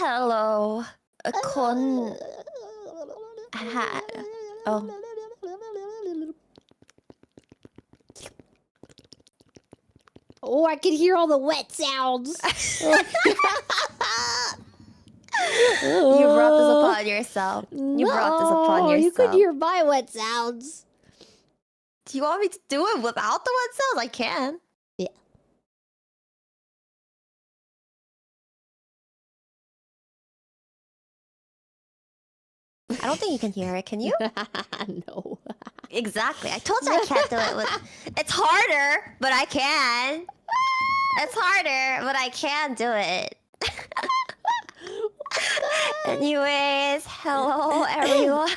Hello, คนหา oh Oh, I can hear all the wet sounds. you brought this upon yourself. You brought this upon No, yourself. you could hear my wet sounds. Do you want me to do it without the wet sounds? I can. Yeah. I don't think you can hear it, can you? No. Exactly. I told you I can't do it with... It's harder, but I can. It's harder, but I can do it. Anyways, hello everyone.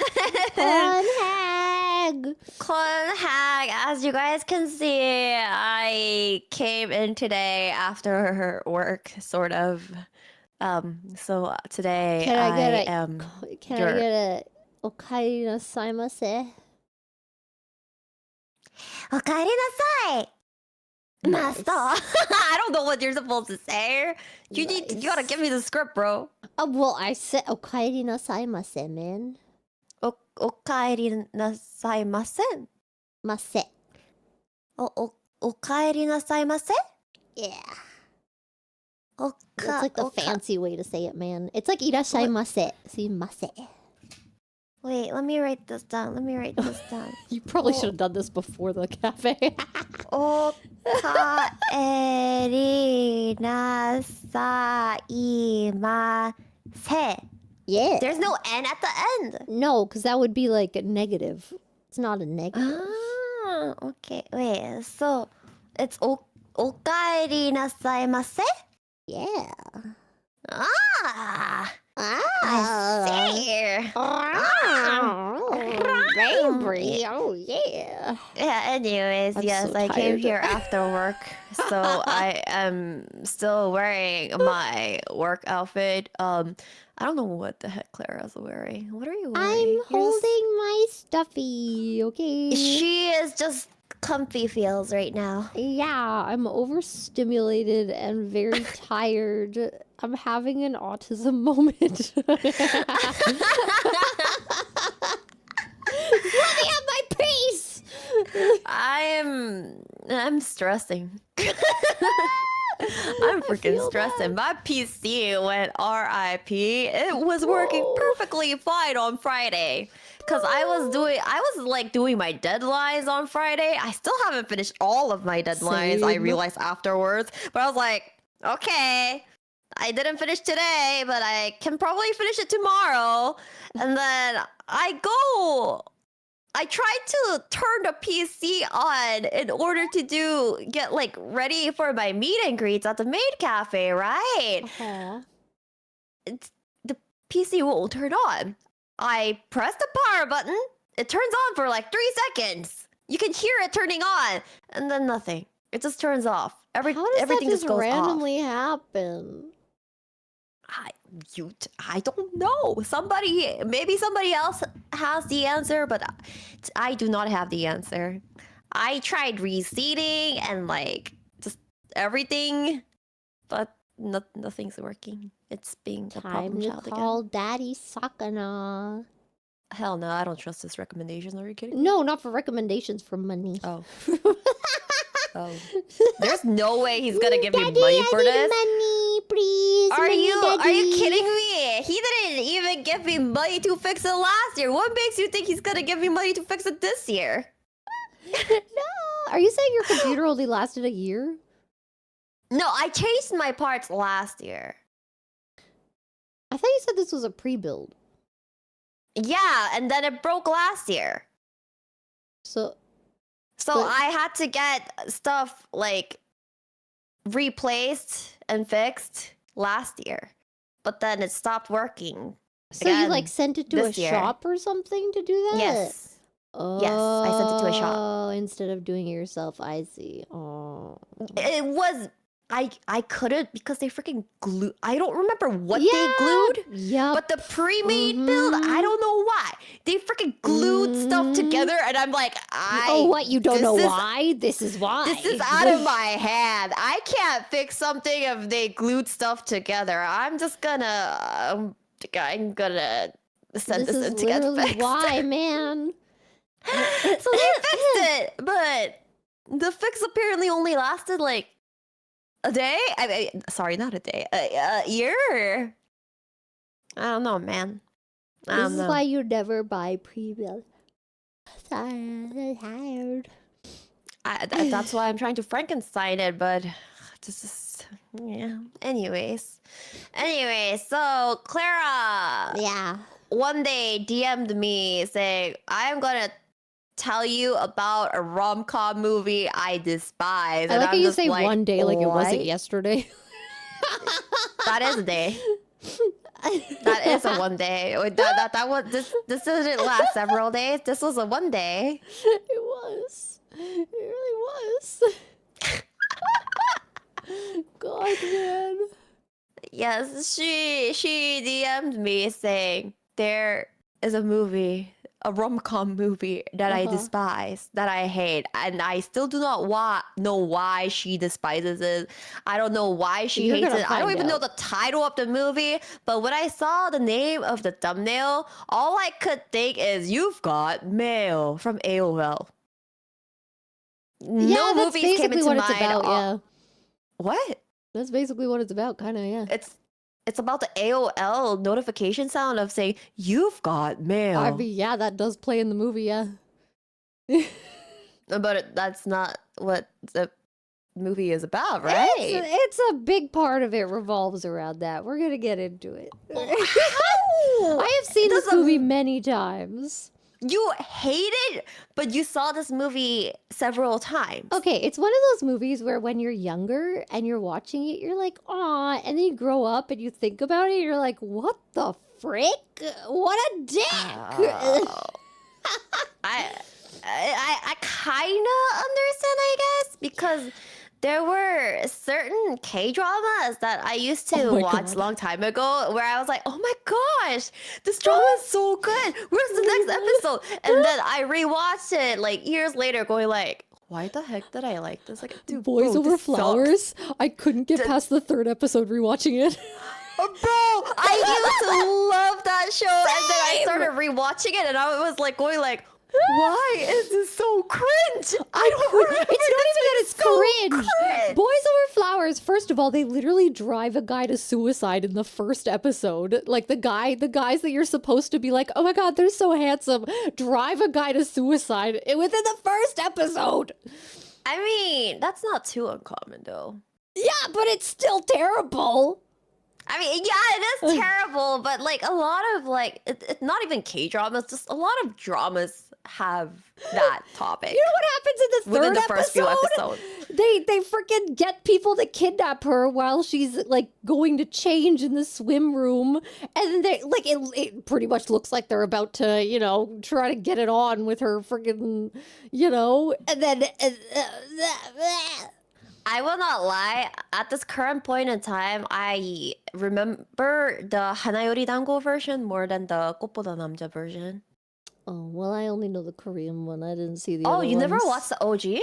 Konhag. As you guys can see, I came in today after work, sort of. So today Can I get a okaeri nasaimasu? Okaeri nasai. Master. I don't know what you're supposed to say. You gotta give me the script, bro. Oh, well, I said okaeri nasaimasu, man. Okaeri nasaimasen. Mase. Okaeri nasaimasen? Yeah. That's like the fancy way to say it, man. It's like irashaimase. See, mase. Wait, let me write this down. You probably should have done this before the cafe. Okaeri nasaimase. Yeah. There's no N at the end. No, because that would be like a negative. It's not a negative. Ah, okay. Wait, so it's okaeri nasaimase? Yeah. Ah! I see. Baby. Oh, yeah. Yeah, anyways, I'm yes, so I came tired. here after work. So I am still wearing my work outfit. I don't know what the heck Clara's wearing. What are you wearing? I'm holding my stuffy, okay? She is just comfy feels right now. Yeah, I'm overstimulated and very tired. I'm having an autism moment. Let me have my peace! I'm stressing. I'm freaking stressing. My PC went RIP. It was working perfectly fine on Friday. Cause I was doing my deadlines on Friday. I still haven't finished all of my deadlines. Same. I realized afterwards. But I was like, okay, I didn't finish today, but I can probably finish it tomorrow. And then I tried to turn the PC on in order to get like ready for my meet and greets at the maid cafe, right? The PC won't turn on. I press the power button. It turns on for like 3 seconds. You can hear it turning on, and then nothing. It just turns off. Everything just goes randomly happen? I don't know. Maybe somebody else has the answer, but I do not have the answer. I tried reseating and like just everything, but nothing's working. It's being a problem Time to child call again. Daddy Sakana. Hell no, I don't trust his recommendations. Are you kidding me? No, not for recommendations, for money. Oh. Oh. There's no way he's gonna give me money for this. Money, please. Are you kidding me? He didn't even give me money to fix it last year. What makes you think he's gonna give me money to fix it this year? No. Are you saying your computer only lasted a year? No, I changed my parts last year. I thought you said this was a pre-build. Yeah, and then it broke last year. So I had to get stuff like replaced and fixed last year. But then it stopped working. So you like sent it to a shop or something to do that? Yes. Oh, Yes, I sent it to a shop. instead of doing it yourself, I see. Oh. It was I couldn't because they freaking glued. I don't remember what Yeah. they glued. Yep. But the pre-made build, I don't know why. They freaking glued stuff together, and I'm like, Oh, what? You don't know this is- why? This is why. This is out of my hand. I can't fix something if they glued stuff together. I'm just gonna, I'm gonna send this in is to get literally fixed. why, man. So they fixed it, but the fix apparently only lasted like a day. Sorry, not a day. A year. I don't know, man. I This don't is know. why you never buy pre-built. Sorry, I'm tired. That's why I'm trying to Frankenstein it, but this is yeah. Anyways, so Clara Yeah. one day DM'd me saying, "I'm gonna tell you about a rom-com movie I despise." I And like how I'm you just say like, one day like it wasn't "What?" yesterday. That is a day. That is a one day. That was this didn't last several days. This was a one day. It was. It really was. God, man. Yes, she DM'd me saying there is a movie, a rom-com movie that I despise, that I hate, and I still do not know why she despises it. I don't know why she You're hates gonna it. I don't find even know out. the title of the movie, but when I saw the name of the thumbnail, all I could think is "You've Got Mail" from AOL. Yeah, No that's movies came basically into what it's mind. about, yeah. What? That's basically what it's about, kind of, yeah. It's about the AOL notification sound of saying "You've got mail," I mean, yeah, that does play in the movie, yeah. but that's not what the movie is about, right? It's a big part of it revolves around that. We're gonna get into it. How? I have seen this Doesn't- movie many times. You hate it, but you saw this movie several times. Okay, it's one of those movies where when you're younger and you're watching it, you're like, aw, and then you grow up and you think about it, you're like, what the frick? What a dick! Oh. I kind of understand, I guess, because there were certain K-dramas that I used to Oh my watch God. a long time ago where I was like, oh my gosh, this drama is so good. Where's the next episode? And then I rewatched it like years later going like, why the heck did I like this? Like, dude, Boys bro, Over this Flowers. I couldn't get past the third episode rewatching it. Bro, I used to love that show, and then I Same. started rewatching it, and I was like going like, why is this so cringe? I don't remember. It's not even that it's so cringe. Boys Over Flowers. First of all, they literally drive a guy to suicide in the first episode. Like the guys that you're supposed to be like, oh my God, they're so handsome. Drive a guy to suicide within the first episode. I mean, that's not too uncommon though. Yeah, but it's still terrible. I mean, yeah, it is terrible, but like a lot of like, it's not even K-dramas, just a lot of dramas have that topic. You know what happens in the within third the first few episodes. They freaking get people to kidnap her while she's like going to change in the swim room, and then they like it pretty much looks like they're about to, you know, try to get it on with her freaking, you know, and then I will not lie, at this current point in time, I remember the Hanayori Dango version more than the 꽃보다 남자 version. oh well, I only know the Korean one. I didn't see the Oh, other you never ones. watched the OG?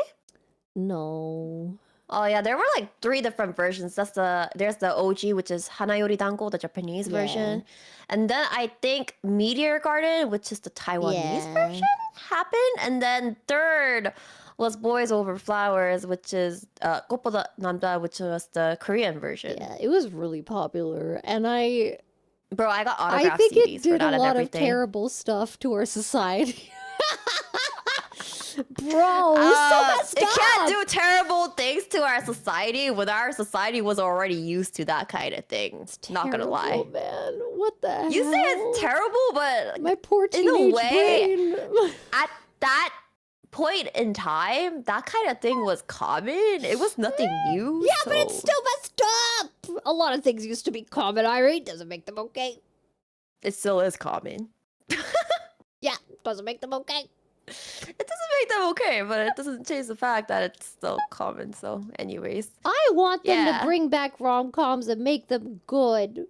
No. Oh yeah, there were like 3 different versions. There's the OG, which is Hanayori Dango, the Japanese version. And then I think Meteor Garden, which is the Taiwanese version, happened. And then third was Boys Over Flowers, which is 꽃보다 남자, which was the Korean version. Yeah, it was really popular, and Bro, I got I autographed think CDs it for did that a and lot of everything. terrible stuff to our society. Bro, it's so messed it up. can't do terrible things to our society when our society was already used to that kind of thing. Not gonna lie. Terrible, man. What the hell? You say it's terrible, but My poor in a teenage way, brain. at that point in time, that kind of thing was common. It was nothing new. Yeah, but it's so still messed up. A lot of things used to be common, Airi. Doesn't make them okay. it still is common. Yeah, doesn't make them okay. It doesn't make them okay, but it doesn't change the fact that it's still common. So, anyways, I want them to yeah. bring back rom-coms and make them good.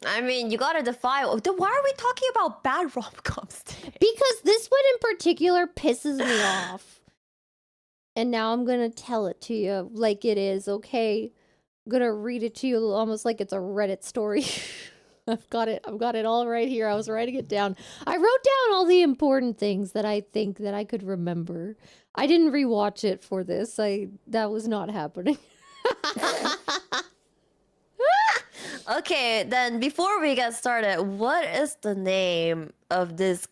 I mean, you gotta define. Then why are we talking about bad rom-coms today? Because this one in particular pisses me off. And now I'm gonna tell it to you like it is, okay? I'm gonna read it to you almost like it's a Reddit story. I've got it all right here. I was writing it down. I wrote down all the important things that I think that I could remember. I didn't rewatch it for this. That was not happening. Okay, then before we get started, what is the name of this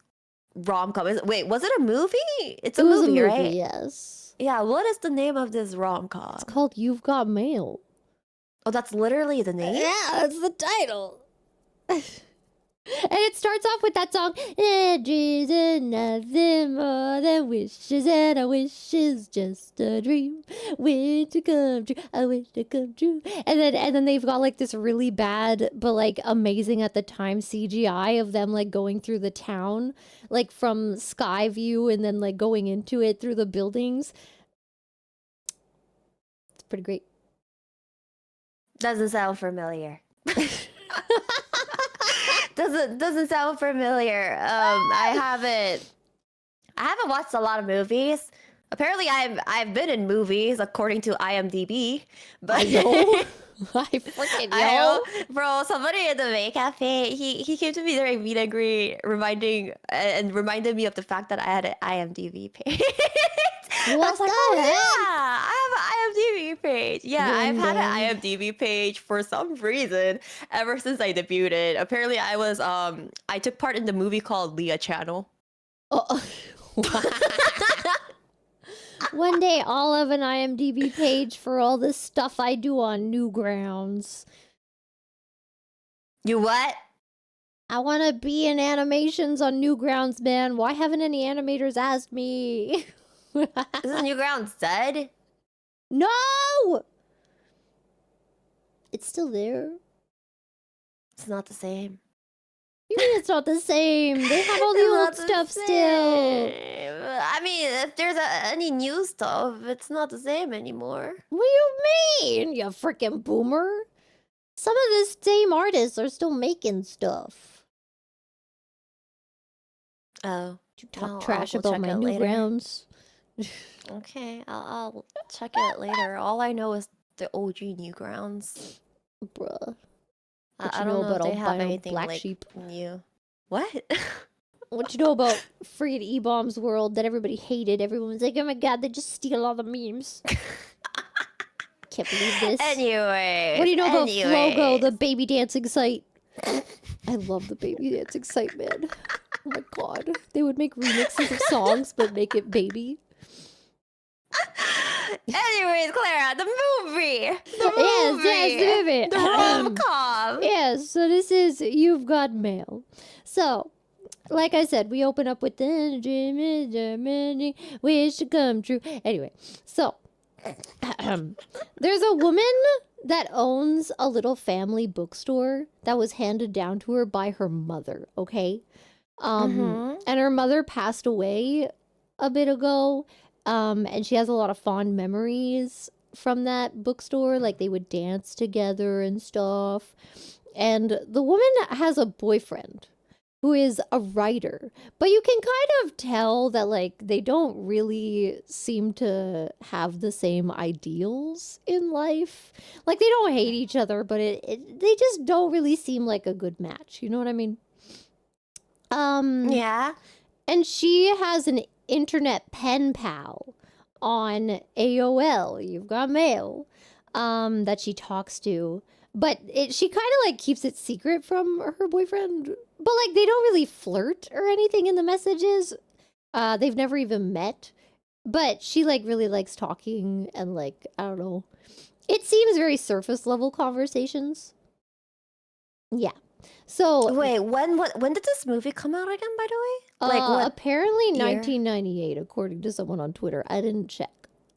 rom-com? Wait, was it a movie? It's a movie, right? Yes. Yeah, what is the name of this rom-com? It's called You've Got Mail. Oh, that's literally the name? Yeah, that's the title. And it starts off with that song, dreams are nothing more than wishes, and a wish is just a dream. Wish to come true, I wish to come true. And then they've got like this really bad but like amazing at the time CGI of them like going through the town, like from sky view and then like going into it through the buildings. It's pretty great. Doesn't sound familiar. Doesn't sound familiar. I haven't watched a lot of movies. Apparently, I've been in movies according to IMDb. But I know. I freaking know. I know. Bro, somebody in the May Cafe, he came to me during meet and greet, reminded me of the fact that I had an IMDb page. I What was like, the oh heck? yeah, I have an IMDb page. Yeah, I've had an IMDb page for some reason ever since I debuted. Apparently, I took part in the movie called Leah Channel. Oh. One day I'll have an IMDb page for all the stuff I do on Newgrounds. You what? I want to be in animations on Newgrounds, man. Why haven't any animators asked me? Isn't Newgrounds dead? No! It's still there. It's not the same. You mean it's not the same? They have all the It's old not the stuff still. same. I mean, if there's any new stuff, it's not the same anymore. What do you mean, you freaking boomer? Some of the same artists are still making stuff. Oh. You talk Well, trash I'll go about check my it later. Newgrounds. Okay, I'll check it later. All I know is the OG Newgrounds. Bruh. I What you don't know know about if they have albino anything black like sheep? new. What? What you know about friggin' E-Bomb's world that everybody hated? Everyone was like, oh my god, they just steal all the memes. Can't believe this. Anyway. What do you know about Flogo, the baby dancing site? I love the baby dancing site, man. Oh my god. They would make remixes of songs, but make it baby. Anyways, Clara, the movie. Yes, the movie. The rom-com. Yes, so this is You've Got Mail. So, like I said, we open up with the dream is Germany, wish to come true. Anyway, so there's a woman that owns a little family bookstore that was handed down to her by her mother, okay? And her mother passed away a bit ago. And she has a lot of fond memories from that bookstore. Like they would dance together and stuff. And the woman has a boyfriend who is a writer. But you can kind of tell that like they don't really seem to have the same ideals in life. Like they don't hate each other, but they just don't really seem like a good match. You know what I mean? Yeah. And she has an internet pen pal on AOL. You've Got Mail. That she talks to. But she kind of like keeps it secret from her boyfriend. But like they don't really flirt or anything in the messages. They've never even met. But she like really likes talking and like, I don't know. It seems very surface level conversations. Yeah. So wait, when did this movie come out again, by the way? Like what? Apparently year? 1998, according to someone on Twitter. I didn't check.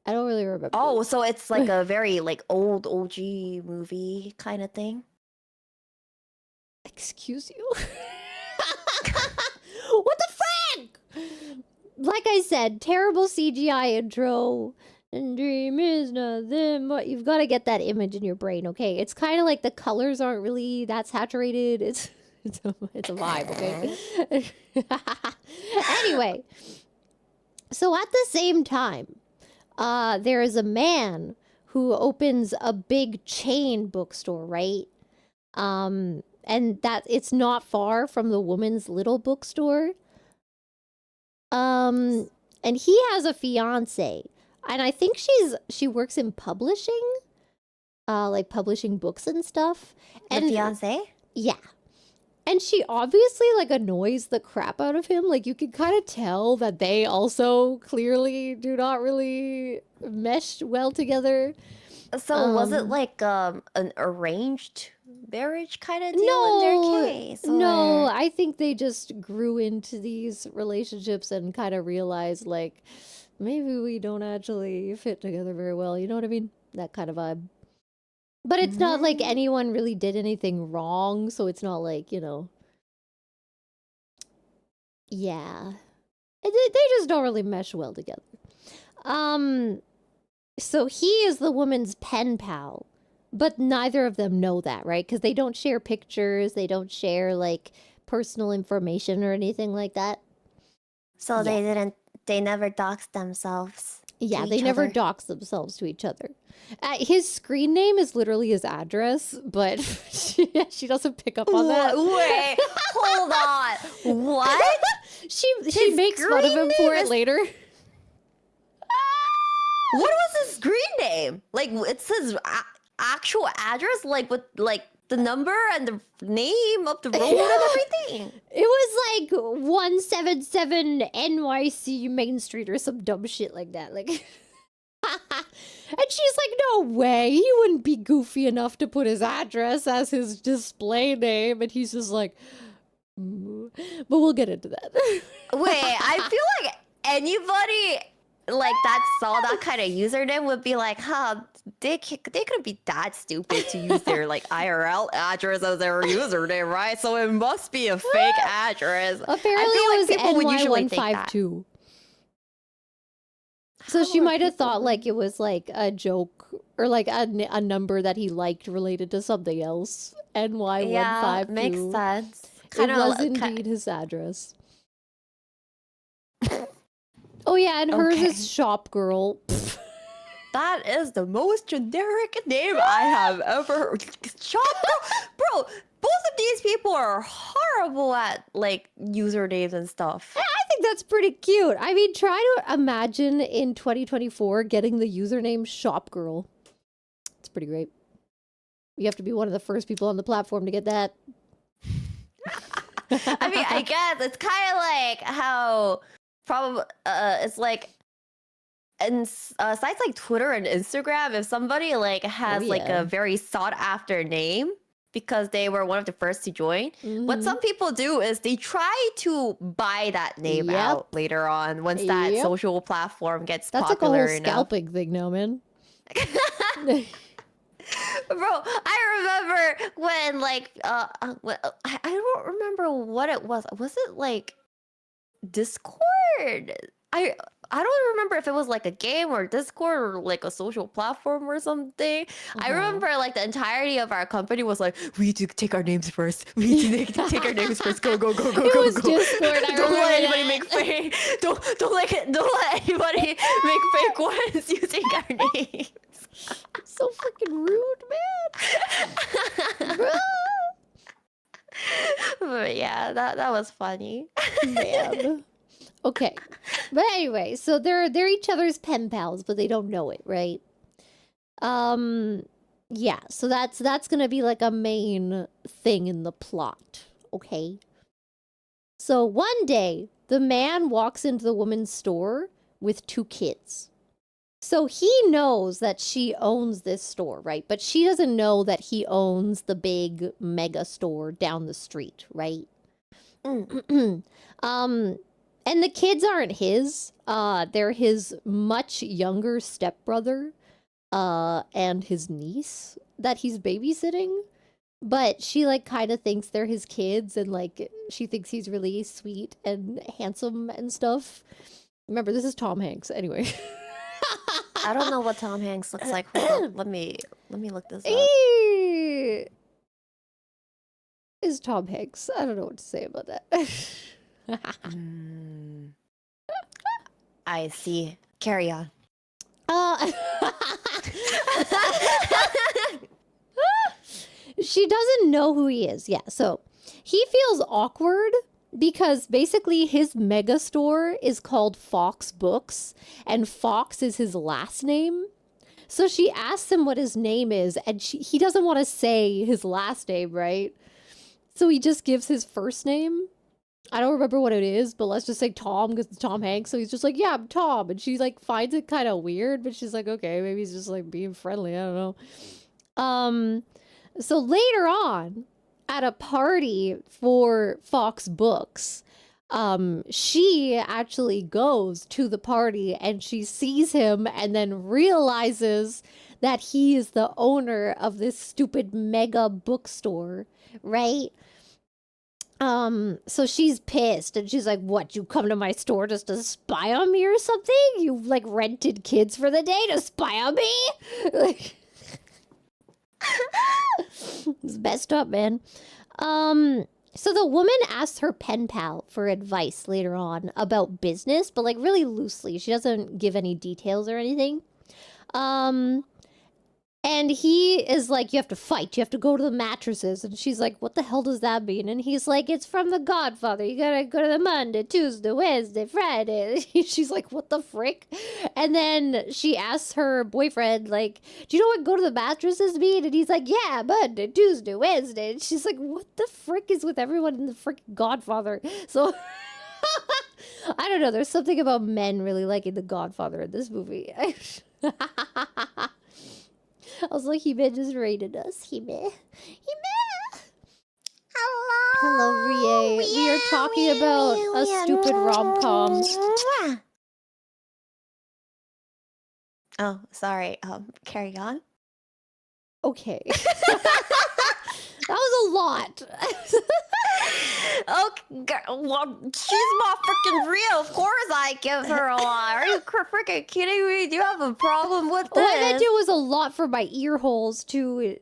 I don't really remember. Oh, so it's like a very like old OG movie kind of thing. Excuse you? What the frick? like I said, terrible CGI intro. And dream is nothing but you've got to get that image in your brain, okay? It's kind of like the colors aren't really that saturated. It's a vibe, okay? Anyway, so at the same time, there is a man who opens a big chain bookstore, right? And that it's not far from the woman's little bookstore. And he has a fiance, and I think she works in publishing, like publishing books and stuff. The And fiance? yeah. And she obviously like annoys the crap out of him. Like you can kind of tell that they also clearly do not really mesh well together. So was it like an arranged marriage kind of deal in their case? No, or- I think they just grew into these relationships and kind of realized like maybe we don't actually fit together very well. You know what I mean? That kind of vibe. But it's not like anyone really did anything wrong, so it's not like, you know. Yeah. They just don't really mesh well together. So he is the woman's pen pal, but neither of them know that, right? Because they don't share pictures, they don't share like personal information or anything like that. So Yeah. they never doxed themselves. Yeah, to they each never other. dox themselves to each other. His screen name is literally his address, but she doesn't pick up on that. Wait, hold on. What? She His makes fun of him screen for name it is- later. What was his screen name? Like it's his actual address, like with like the number and the name of the road and everything. It was like 177 NYC Main Street or some dumb shit like that. Like, and she's like, no way, he wouldn't be goofy enough to put his address as his display name. And he's just like, but we'll get into that. Wait, I feel like anybody like that saw that kind of username would be like, huh, they couldn't be that stupid to use their like IRL address as their username, right? So it must be a fake address. Apparently I feel like people it would was usually think that. NY152. So she How are might have people thought like it was like a joke or like a number that he liked related to something else. NY152. Yeah, makes sense. It was indeed his address. Oh yeah, and hers Okay. is Shop Girl. That is the most generic name I have ever heard. Bro, both of these people are horrible at like usernames and stuff. I think that's pretty cute. I mean, try to imagine in 2024 getting the username Shop Girl. It's pretty great. You have to be one of the first people on the platform to get that. I mean, I guess it's kind of like how probably it's like in sites like Twitter and Instagram, if somebody like has like yeah. a very sought after name because they were one of the first to join, what Mhm. some people do is they try to buy that name Yep. out later on once that Yep. social platform gets That's like a popular whole enough. scalping thing now, man. Bro, I remember when like I don't remember what it was. Was it like Discord? I don't remember if it was like a game or Discord or like a social platform or something. I remember like the entirety of our company was like, we need to take our names first. We need to take our names first. Go, go, go, go, It go, was go. Discord, I Don't let remember anybody that. make fake. Don't let anybody make fake ones using our names. So freaking rude, man. Bro. But yeah, that was funny. Man. Okay. But anyway, so they're each other's pen pals, but they don't know it, right? Yeah, so that's gonna be like a main thing in the plot, okay? So one day, the man walks into the woman's store with 2 kids. So he knows that she owns this store, right? But she doesn't know that he owns the big mega store down the street, right? And the kids aren't his. They're his much younger stepbrother, and his niece that he's babysitting. But she like kind of thinks they're his kids, and like she thinks he's really sweet and handsome and stuff. Remember, this is Tom Hanks. Anyway. I don't know what Tom Hanks looks like. Hold on. Let me look this up. He is Tom Hanks. I don't know what to say about that. I see. Carry on. She doesn't know who he is. Yeah, so he feels awkward because basically his mega store is called Fox Books, and Fox is his last name. So she asks him what his name is, and he doesn't want to say his last name, right? So he just gives his first name. I don't remember what it is, but let's just say Tom, because it's Tom Hanks. So he's just like, yeah, I'm Tom. And she like finds it kind of weird, but she's like, okay, maybe he's just like being friendly. I don't know. So later on, at a party for Fox Books, she actually goes to the party and she sees him and then realizes that he is the owner of this stupid mega bookstore, right? So she's pissed and she's like, what, you come to my store just to spy on me or something? You like rented kids for the day to spy on me? Like, it's messed up, man. So the woman asks her pen pal for advice later on about business, but like really loosely. She doesn't give any details or anything. And he is like, you have to fight. You have to go to the mattresses. And she's like, what the hell does that mean? And he's like, it's from The Godfather. You gotta go to the Monday, Tuesday, Wednesday, Friday. She's like, what the frick? And then she asks her boyfriend, like, do you know what go to the mattresses mean? And he's like, yeah, Monday, Tuesday, Wednesday. And she's like, what the frick is with everyone in the frick Godfather? So I don't know. There's something about men really liking The Godfather in this movie. I was like, Hime just rated us. Hime. Hello, Rie. We are talking about a stupid rom-com. Oh, sorry. Carry on. Okay. That was a lot. Okay, well, she's my freaking real. Of course I give her a lot. Are you freaking kidding me? Do you have a problem with this? What I meant to do was a lot for my ear holes to well,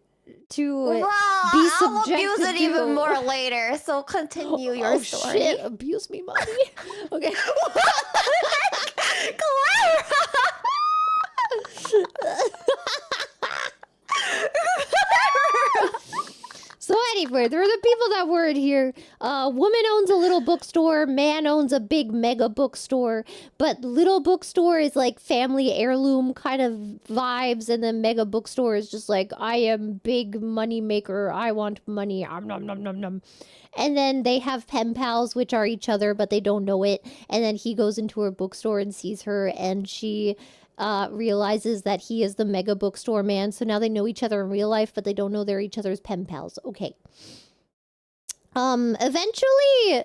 be I'll subjected abuse it to. even more later, so continue your story. Shit, abuse me, mommy. Okay. So anyway, there are the people that weren't here. Woman owns a little bookstore. Man owns a big mega bookstore. But little bookstore is like family heirloom kind of vibes. And the mega bookstore is just like, I am big money maker. I want money. Nom, nom, nom, nom. And then they have pen pals, which are each other, but they don't know it. And then he goes into her bookstore and sees her. And she realizes that he is the mega bookstore man. So now they know each other in real life, but they don't know they're each other's pen pals. Okay. Eventually,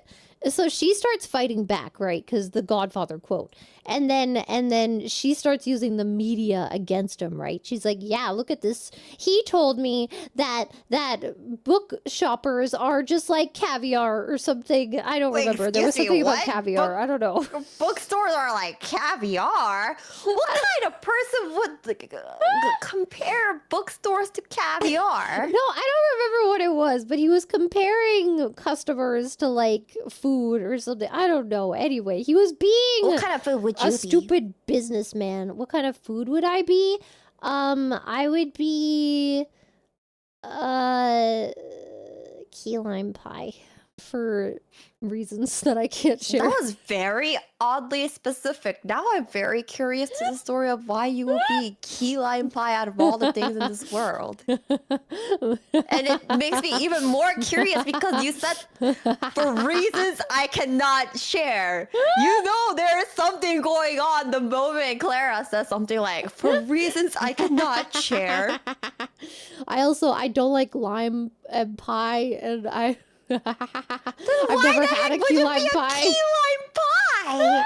so she starts fighting back, right? Because the Godfather quote. And then she starts using the media against him, right? She's like, yeah, look at this. He told me that book shoppers are just like caviar or something. I don't remember. There was something about caviar. I don't know. Bookstores are like caviar? What kind of person would compare bookstores to caviar? No, I don't remember what it was, but he was comparing customers to like food or something. I don't know. Anyway, he was being what kind of food would you a be? stupid businessman. What kind of food would I be? I would be key lime pie for reasons that I can't share. That was very oddly specific. Now I'm very curious to the story of why you would be key lime pie out of all the things in this world. And it makes me even more curious because you said for reasons I cannot share. You know there is something going on the moment Clara says something like, for reasons I cannot share. I don't like lime and pie, and I've never had a key lime pie. Key lime pie?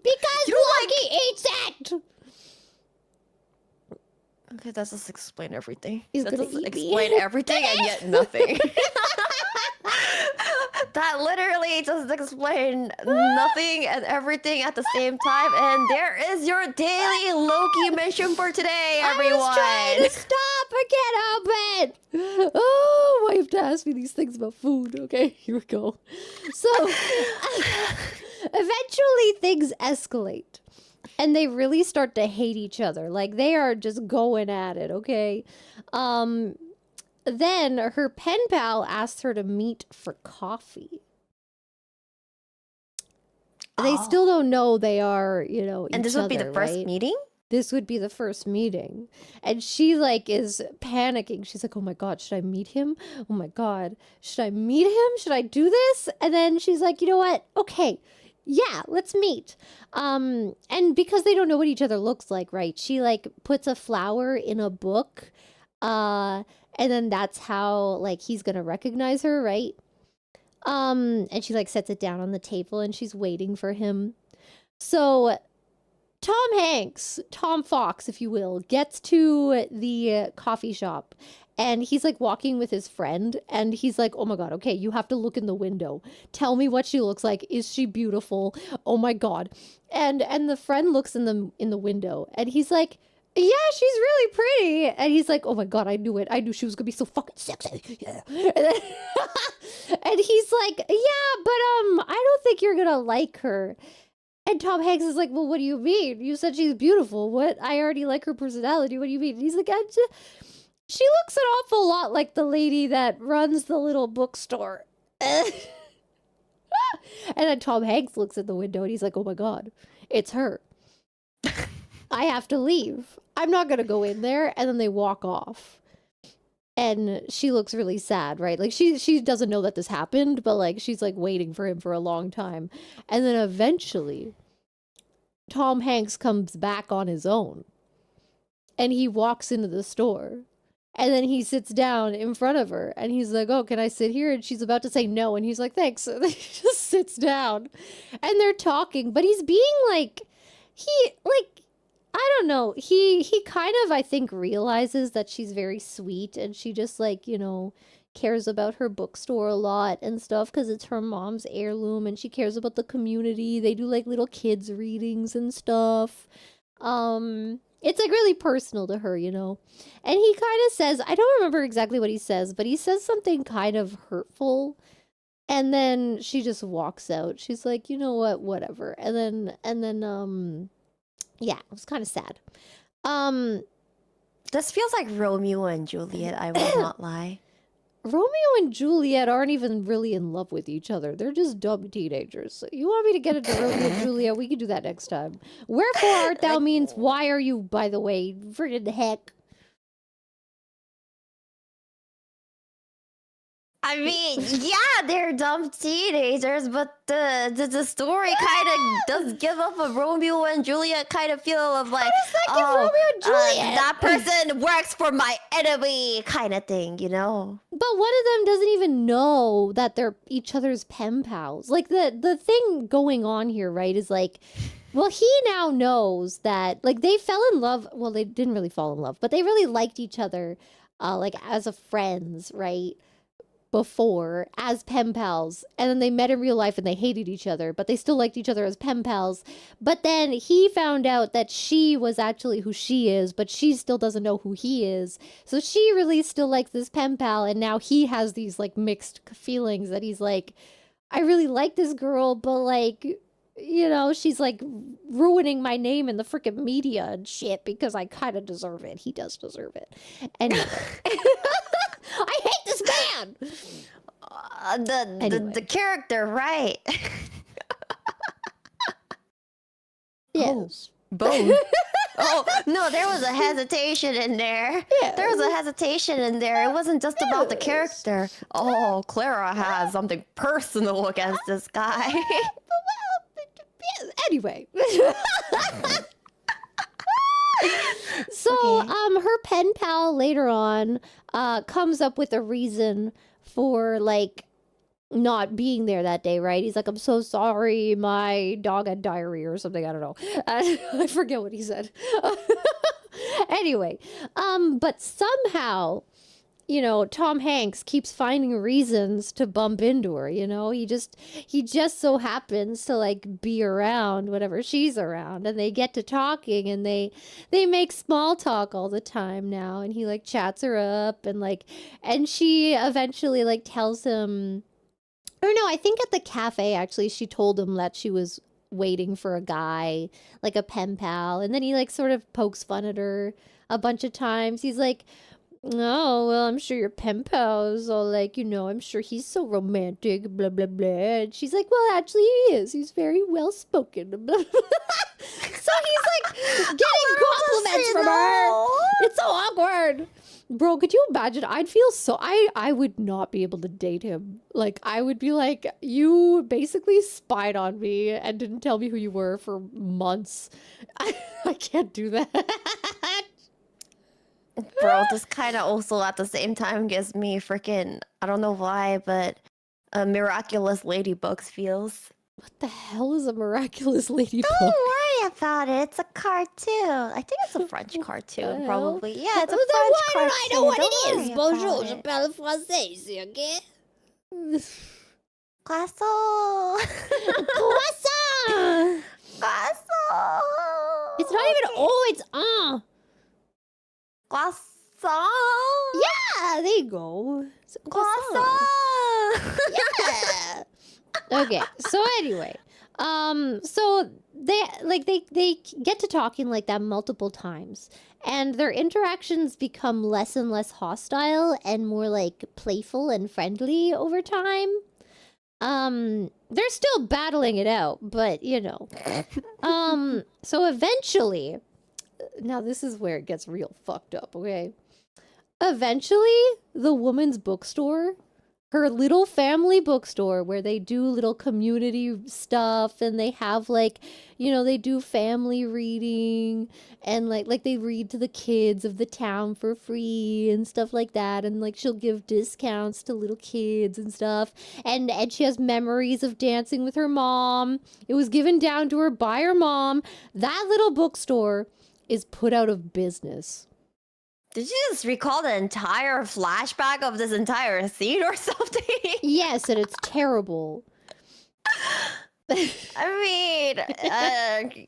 Because Lucky eats it! Okay, that just explain everything. He's That gonna doesn't eat me. explain everything and yet nothing. That literally just explained nothing and everything at the same time. And there is your daily Loki mission for today, everyone. I was trying to stop. I can't help it. Oh, why you have to ask me these things about food? Okay, here we go. So, eventually things escalate. And they really start to hate each other. Like, they are just going at it, okay? Then her pen pal asks her to meet for coffee. They still don't know they are, you know, And this would be the first right? meeting? This would be the first meeting. And she, like, is panicking. She's like, oh my God, should I meet him? Oh my God, should I meet him? Should I do this? And then she's like, you know what? Okay, yeah, let's meet. And because they don't know what each other looks like, right? She, like, puts a flower in a book. And then that's how, like, he's gonna recognize her, right? And she, like, sets it down on the table and she's waiting for him. So Tom Fox, if you will, gets to the coffee shop and he's, like, walking with his friend and he's like, oh my God, okay, you have to look in the window. Tell me what she looks like. Is she beautiful? Oh my God. And the friend looks in the window and he's like, yeah, she's really pretty. And he's like, oh my God, I knew it. I knew she was gonna be so fucking sexy. Yeah. And he's like, yeah, but I don't think you're gonna like her. And Tom Hanks is like, well, what do you mean? You said she's beautiful. What? I already like her personality. What do you mean? And he's like, she looks an awful lot like the lady that runs the little bookstore. And then Tom Hanks looks at the window and he's like, oh my God, it's her. I have to leave. I'm not going to go in there. And then they walk off. And she looks really sad, right? Like, she doesn't know that this happened, but, like, she's, like, waiting for him for a long time. And then eventually, Tom Hanks comes back on his own. And he walks into the store. And then he sits down in front of her. And he's like, oh, can I sit here? And she's about to say no. And he's like, thanks. And then he just sits down. And they're talking. But he's being, like, I don't know. He kind of, I think, realizes that she's very sweet and she just, like, you know, cares about her bookstore a lot and stuff because it's her mom's heirloom and she cares about the community. They do, like, little kids readings and stuff. It's, like, really personal to her, you know. And he kind of says, I don't remember exactly what he says, but he says something kind of hurtful. And then she just walks out. She's like, you know what, whatever. And then yeah, it was kind of sad. This feels like Romeo and Juliet, I will not lie. Romeo and Juliet aren't even really in love with each other. They're just dumb teenagers. You want me to get into Romeo and Juliet? We can do that next time. Wherefore art thou means why are you, by the way. Friggin' heck. I mean, yeah, they're dumb teenagers, but the story kind of does give up a Romeo and Juliet kind of feel of like, Romeo and Juliet? That person works for my enemy kind of thing, you know? But one of them doesn't even know that they're each other's pen pals. Like, the thing going on here, right, is like, well, he now knows that, like, they fell in love. Well, they didn't really fall in love, but they really liked each other, like, as a friends, right? Before as pen pals, and then they met in real life and they hated each other, but they still liked each other as pen pals. But then he found out that she was actually who she is, but she still doesn't know who he is. So she really still likes this pen pal, and now he has these, like, mixed feelings that he's like, I really like this girl, but, like, you know, she's, like, ruining my name in the freaking media and shit because I kind of deserve it. He does deserve it. Anyway. I hate this man! The character, right? Yes. Bone. Oh, no, there was a hesitation in there. Yeah. There was a hesitation in there. It wasn't just about the character. Oh, Clara has something personal against this guy. Anyway. So, her pen pal later on comes up with a reason for, like, not being there that day, right? He's like, I'm so sorry, my dog had diarrhea or something, I don't know. I forget what he said. Anyway, but somehow, Tom Hanks keeps finding reasons to bump into her, he just so happens to like be around whenever she's around, and they get to talking, and they make small talk all the time now, and he like chats her up, and she eventually like tells him, or no, I think at the cafe actually she told him that she was waiting for a guy, like a pen pal, and then he like sort of pokes fun at her a bunch of times. He's like, oh, well, I'm sure your pen pal's all like, I'm sure he's so romantic, blah, blah, blah. And she's like, well, actually, he is. He's very well-spoken. Blah, blah, blah. So he's like getting compliments from her. It's so awkward. Bro, could you imagine? I'd feel so... I would not be able to date him. Like, I would be like, you basically spied on me and didn't tell me who you were for months. I can't do that. Bro, this kind of also at the same time gives me freaking, I don't know why, but Miraculous Ladybugs feels. What the hell is a Miraculous Ladybug? Don't worry about it. It's a cartoon. I think it's a French cartoon, probably. Yeah, it's a Then French why cartoon. don't I know what Don't it is? worry Bonjour, about je it. parle français, okay? Croissant. Croissant! Croissant. It's not even it's Croissant. Yeah, there you go. It's a Croissant. Yeah. Okay, so anyway, so they get to talking like that multiple times, and their interactions become less and less hostile and more like playful and friendly over time. They're still battling it out, but so eventually, now this is where it gets real fucked up, okay? Eventually, the woman's bookstore, her little family bookstore where they do little community stuff, and they have like, they do family reading, and like they read to the kids of the town for free and stuff like that, and like she'll give discounts to little kids and stuff, and she has memories of dancing with her mom. It was given down to her by her mom. That little bookstore is put out of business. Did you just recall the entire flashback of this entire scene or something? Yes, and it's terrible. I mean,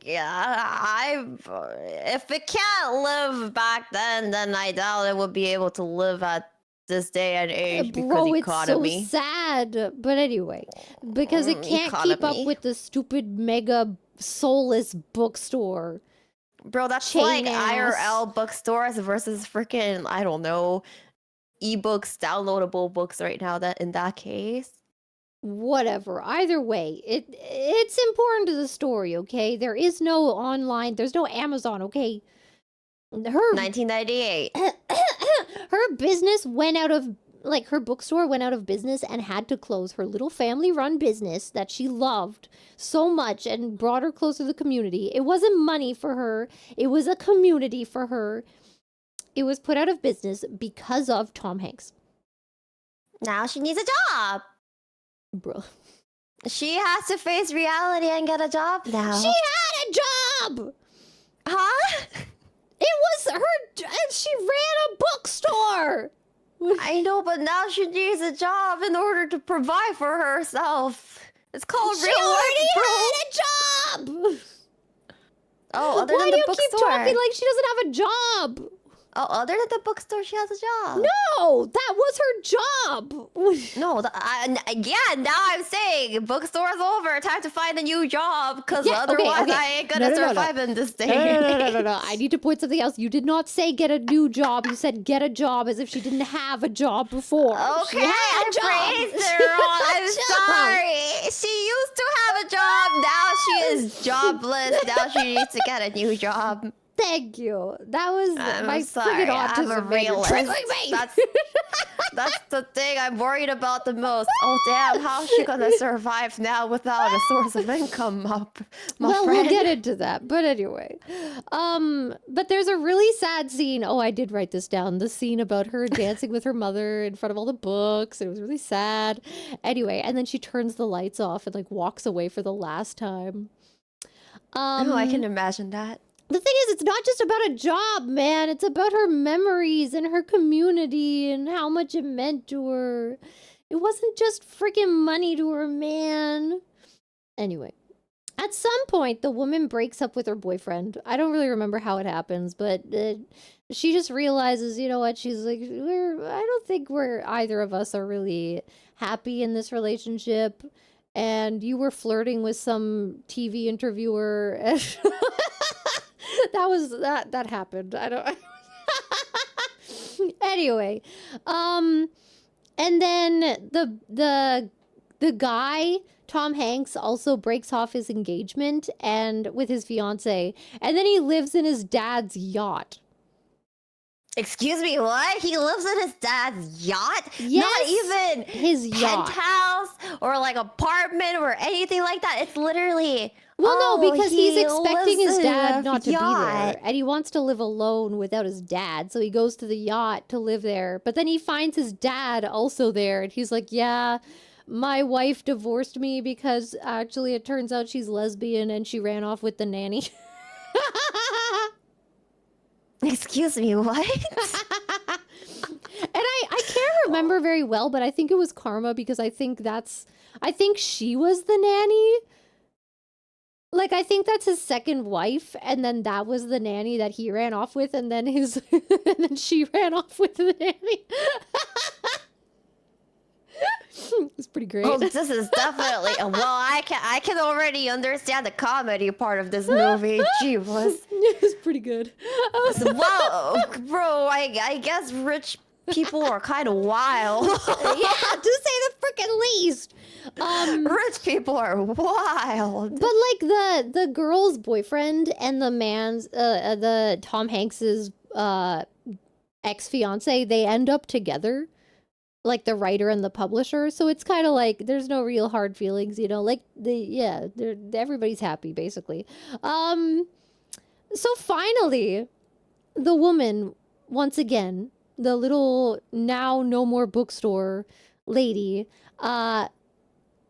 yeah, if it can't live back then I doubt it would be able to live at this day and age because Bro, economy. it's so sad. But anyway, because it can't keep up Economy. with the stupid mega soulless bookstore. Bro, that's Chain like ass. IRL bookstores versus freaking, I don't know, ebooks, downloadable books right now. That in that case, Whatever. Either way, it's important to the story, okay? There is no online, there's no Amazon, okay? Her 1998. her business went out of her bookstore went out of business and had to close. Her little family run business that she loved so much and brought her closer to the community. It wasn't money for her, it was a community for her. It was put out of business because of Tom Hanks. Now she needs a job. Bro. She has to face reality and get a job now. She had a job! Huh? It was her, she ran a bookstore! I know, but now she needs a job in order to provide for herself. It's called She real already life, bro. had a job! Oh, other Why than do the you keep bookstore. talking like she doesn't have a job? Oh, other than the bookstore, she has a job. No, that was her job. No, yeah, now I'm saying bookstore's over. Time to find a new job, because Yeah, okay, otherwise okay. I ain't gonna No. survive in this day. No. I need to point something else. You did not say get a new job. You said get a job as if she didn't have a job before. Okay, She had I a job. phrased it wrong. I'm Job. sorry. She used to have a job. Now she is jobless. Now she needs to get a new job. Thank you. That was I'm my sorry. friggin' I'm a autism man. You're realist. triggering me. That's the thing I'm worried about the most. Oh damn, how's she gonna survive now without a source of income, my Well, friend? we'll get into that. But anyway, but there's a really sad scene. Oh, I did write this down. The scene about her dancing with her mother in front of all the books. It was really sad. Anyway, and then she turns the lights off and like walks away for the last time. Oh, I can imagine that. The thing is, it's not just about a job, man. It's about her memories and her community and how much it meant to her. It wasn't just freaking money to her, man. Anyway, at some point, the woman breaks up with her boyfriend. I don't really remember how it happens, but she just realizes, you know what? She's like, I don't think either of us are really happy in this relationship. And you were flirting with some TV interviewer. That happened. I don't. Anyway, and then the guy, Tom Hanks, also breaks off his engagement and with his fiance, and then he lives in his dad's yacht. Excuse me, what? He lives in his dad's yacht? Yes, not even his yacht. Penthouse or like apartment or anything like that. It's literally... Well, no, because he's expecting his lives dad in not to be yacht. there, and he wants to live alone without his dad, so he goes to the yacht to live there. But then he finds his dad also there, and he's like, yeah, my wife divorced me because actually it turns out she's lesbian and she ran off with the nanny. Excuse me, what? And I can't remember very well, but I think it was karma because I think she was the nanny. Like, I think that's his second wife, and then that was the nanny that he ran off with, and then and then she ran off with the nanny. It's pretty great. Oh, this is definitely... Well, I can already understand the comedy part of this movie. Jeebus. It's pretty good. Well, bro, I guess rich people are kind of wild. Yeah, to say the freaking least. Rich people are wild. But like the girl's boyfriend and the man's the Tom Hanks's ex-fiance, they end up together, like the writer and the publisher. So it's kind of like there's no real hard feelings, you know. Like everybody's happy basically. So finally, the woman, once again, the little now no more bookstore lady,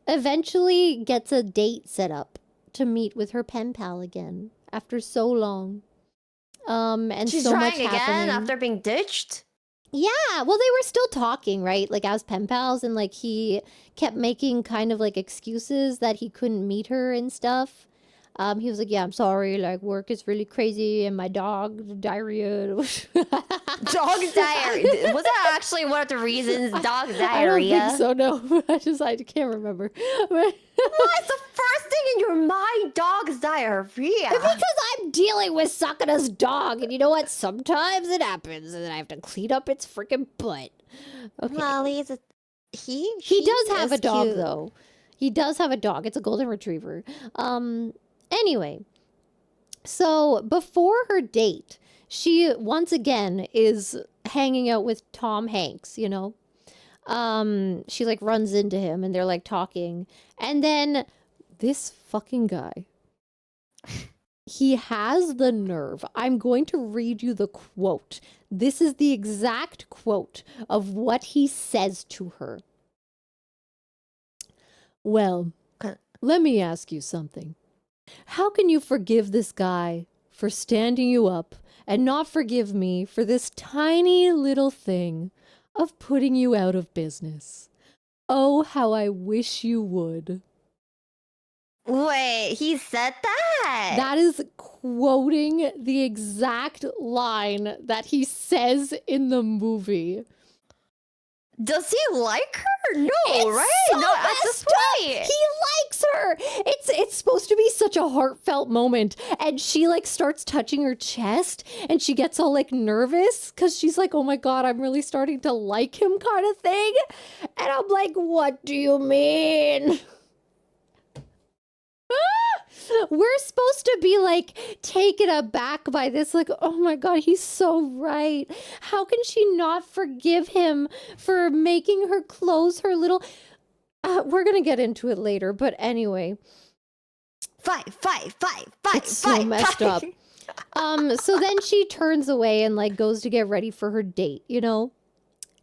eventually gets a date set up to meet with her pen pal again after so long. And she's so trying much again happening. after being ditched? Yeah, well, they were still talking, right? Like, as pen pals, and like he kept making kind of like excuses that he couldn't meet her and stuff. He was like, yeah, I'm sorry, like, work is really crazy, and my dog, diarrhea. Dog diarrhea. Was that actually one of the reasons? Dog diarrhea? I don't think so, no. I can't remember. What's the first thing in your mind? Dog's diarrhea. Because I'm dealing with Sakura's dog, and you know what? Sometimes it happens, and then I have to clean up its freaking butt. Okay. Well, he does have a dog, cute. though. He does have a dog. It's a golden retriever. Anyway, so before her date, she once again is hanging out with Tom Hanks, you know? She like runs into him and they're like talking. And then this fucking guy, he has the nerve. I'm going to read you the quote. This is the exact quote of what he says to her. Well, let me ask you something. How can you forgive this guy for standing you up and not forgive me for this tiny little thing of putting you out of business? Oh, how I wish you would. Wait, he said that? That is quoting the exact line that he says in the movie. Does he like her? No, It's right? so Not at this messed up. point. He likes her. It's supposed to be such a heartfelt moment, and she like starts touching her chest, and she gets all like nervous because she's like, "Oh my god, I'm really starting to like him," kind of thing. And I'm like, "What do you mean?" We're supposed to be like taken aback by this, like, oh my god, he's so right. How can she not forgive him for making her close her little... we're gonna get into it later, but anyway. Fight. It's so messed up. So then she turns away and like goes to get ready for her date, you know?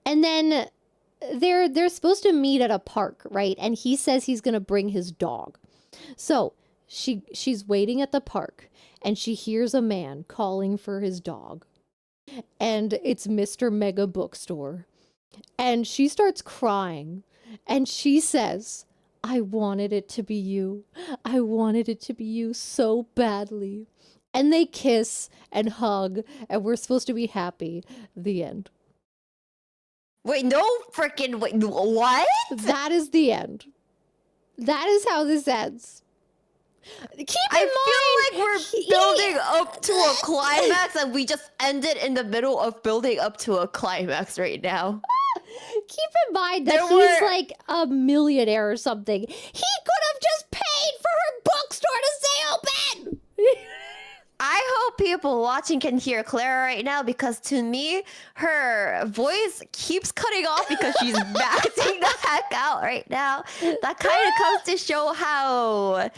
And then they're supposed to meet at a park, right? And he says he's gonna bring his dog. So she's waiting at the park and she hears a man calling for his dog. And it's Mr. Mega Bookstore. And she starts crying and she says, I wanted it to be you. I wanted it to be you so badly. And they kiss and hug, and we're supposed to be happy. The end. Wait, no freaking wait, what? That is the end. That is how this ends. Keep in mind, I feel like we're building up to a climax and we just ended in the middle of building up to a climax right now. Keep in mind that he's like a millionaire or something. He could have just paid for her bookstore to stay open. I hope people watching can hear Clara right now because to me, her voice keeps cutting off because she's maxing the heck out right now. That kind of comes to show how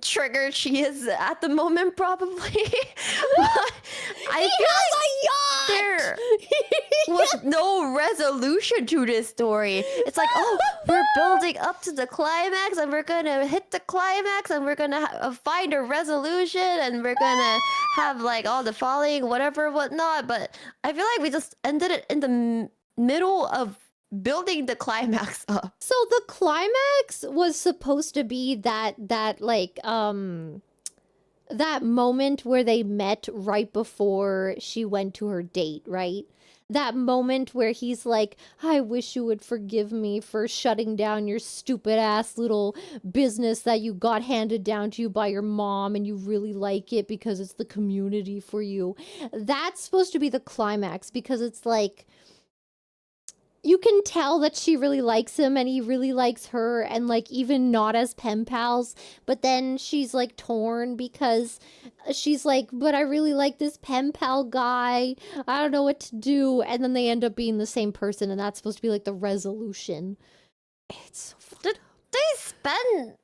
triggered she is at the moment, probably. I feel like there was no resolution to this story. It's like, oh, we're building up to the climax and we're gonna hit the climax and we're gonna find a resolution and we're gonna have like all the falling, whatever, whatnot. But I feel like we just ended it in the middle of building the climax up. So the climax was supposed to be that moment where they met right before she went to her date, right? That moment where he's like, I wish you would forgive me for shutting down your stupid ass little business that you got handed down to you by your mom and you really like it because it's the community for you. That's supposed to be the climax because it's like, you can tell that she really likes him and he really likes her and like even not as pen pals, but then she's like torn because she's like, but I really like this pen pal guy. I don't know what to do. And then they end up being the same person and that's supposed to be like the resolution. It's so fun. Did they spend...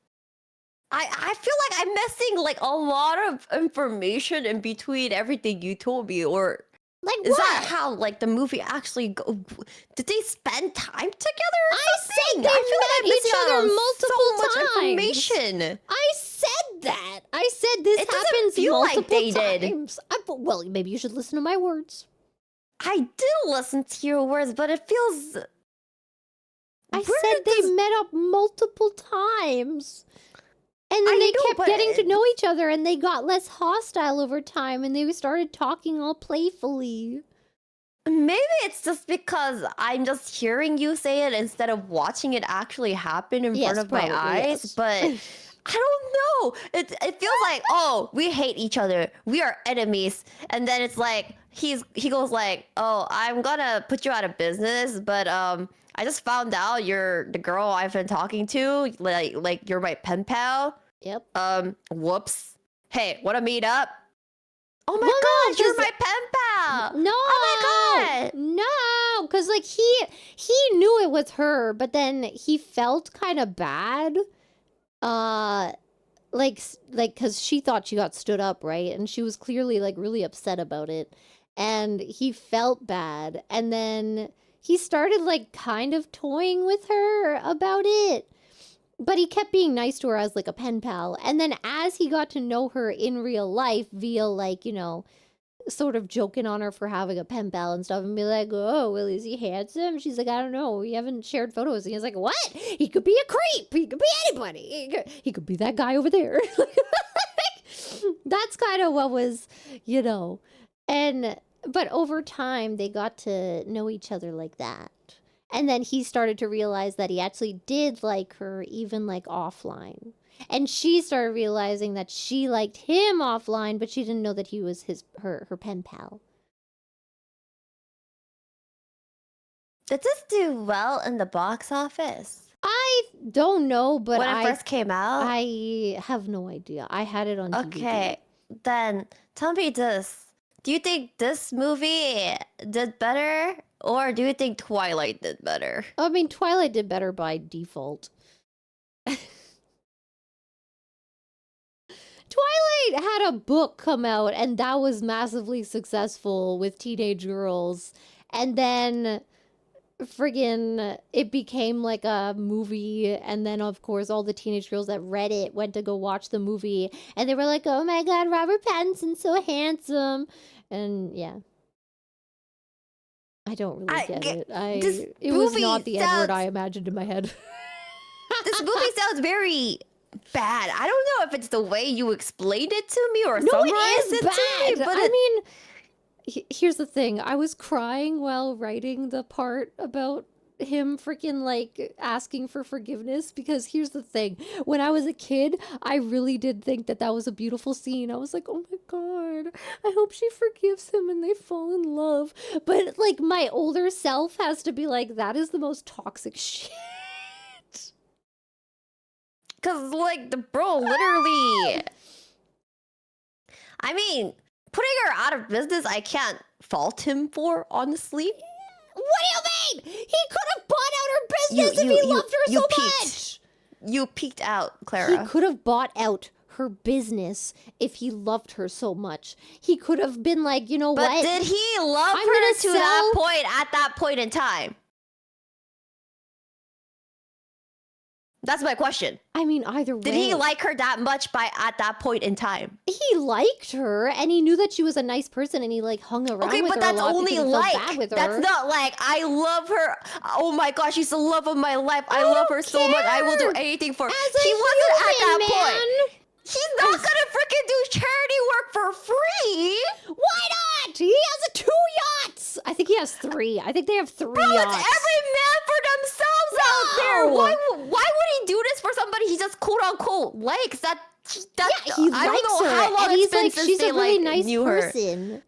I feel like I'm missing like a lot of information in between everything you told me, or... Like is what? that how like the movie actually did they spend time together or something? They I met each other multiple times. So much information. I said that. I said this It doesn't happens feel like multiple they did. times. Well, maybe you should listen to my words. I did listen to your words, but it feels... I said they met up multiple times. And then they kept getting to know each other and they got less hostile over time and they started talking all playfully. Maybe it's just because I'm just hearing you say it instead of watching it actually happen in front of my eyes. But I don't know. It feels like, oh, we hate each other. We are enemies. And then it's like, he goes like, oh, I'm gonna put you out of business, but I just found out you're the girl I've been talking to. Like you're my pen pal. Yep. Whoops. Hey, wanna meet up? Oh my gosh, you're my pen pal. No. Oh my god. No, because like he knew it was her, but then he felt kind of bad. Like because she thought she got stood up, right? And she was clearly like really upset about it. And he felt bad. And then he started like kind of toying with her about it. But he kept being nice to her as like a pen pal. And then as he got to know her in real life via like, you know, sort of joking on her for having a pen pal and stuff and be like, oh, well, is he handsome? She's like, I don't know. We haven't shared photos. And he's like, what? He could be a creep. He could be anybody. He could be that guy over there. That's kind of what was, you know. But over time, they got to know each other like that. And then he started to realize that he actually did like her, even like offline. And she started realizing that she liked him offline, but she didn't know that he was her pen pal. Did this do well in the box office? I don't know, but when it first came out? I have no idea. I had it on DVD. Okay, then tell me this. Do you think this movie did better? Or do you think Twilight did better? I mean, Twilight did better by default. Twilight had a book come out, and that was massively successful with teenage girls. And then friggin' it became like a movie, and then of course all the teenage girls that read it went to go watch the movie, and they were like, oh my god, Robert Pattinson's so handsome. And yeah, I don't really get it. It was not the Edward I imagined in my head. This movie sounds very bad. I don't know if it's the way you explained it to me or No, summarized it is it bad. to me, but I mean, here's the thing. I was crying while writing the part about him freaking like asking for forgiveness, because here's the thing. When I was a kid, I really did think that that was a beautiful scene. I was like, oh my god, I hope she forgives him and they fall in love. But like my older self has to be like, that is the most toxic shit. because like the bro literally. I mean, putting her out of business, I can't fault him for, honestly. What do you mean? He could have bought out her business if he loved her so much. You peeked out, Clara. He could have bought out her business if he loved her so much. He could have been like, you know but what? did he love I'm her gonna to that point at that point in time? That's my question. I mean, either way. Did he like her that much at that point in time? He liked her, and he knew that she was a nice person, and he like hung around with her a lot. Okay, but that's only because he felt bad with her. That's not like, I love her. Oh my gosh, she's the love of my life. I love her so much. I will do anything for her. He wasn't at that point. He's not gonna freaking do charity work for free. Why not? He has 2 yachts. I think he has 3. I think they have 3 Bro, yachts. it's every man for themselves out there. Why would he do this for somebody he just quote unquote likes? Yeah, he I likes don't know her, how long and he's it's been like, since she's they a really like, nice knew her. person.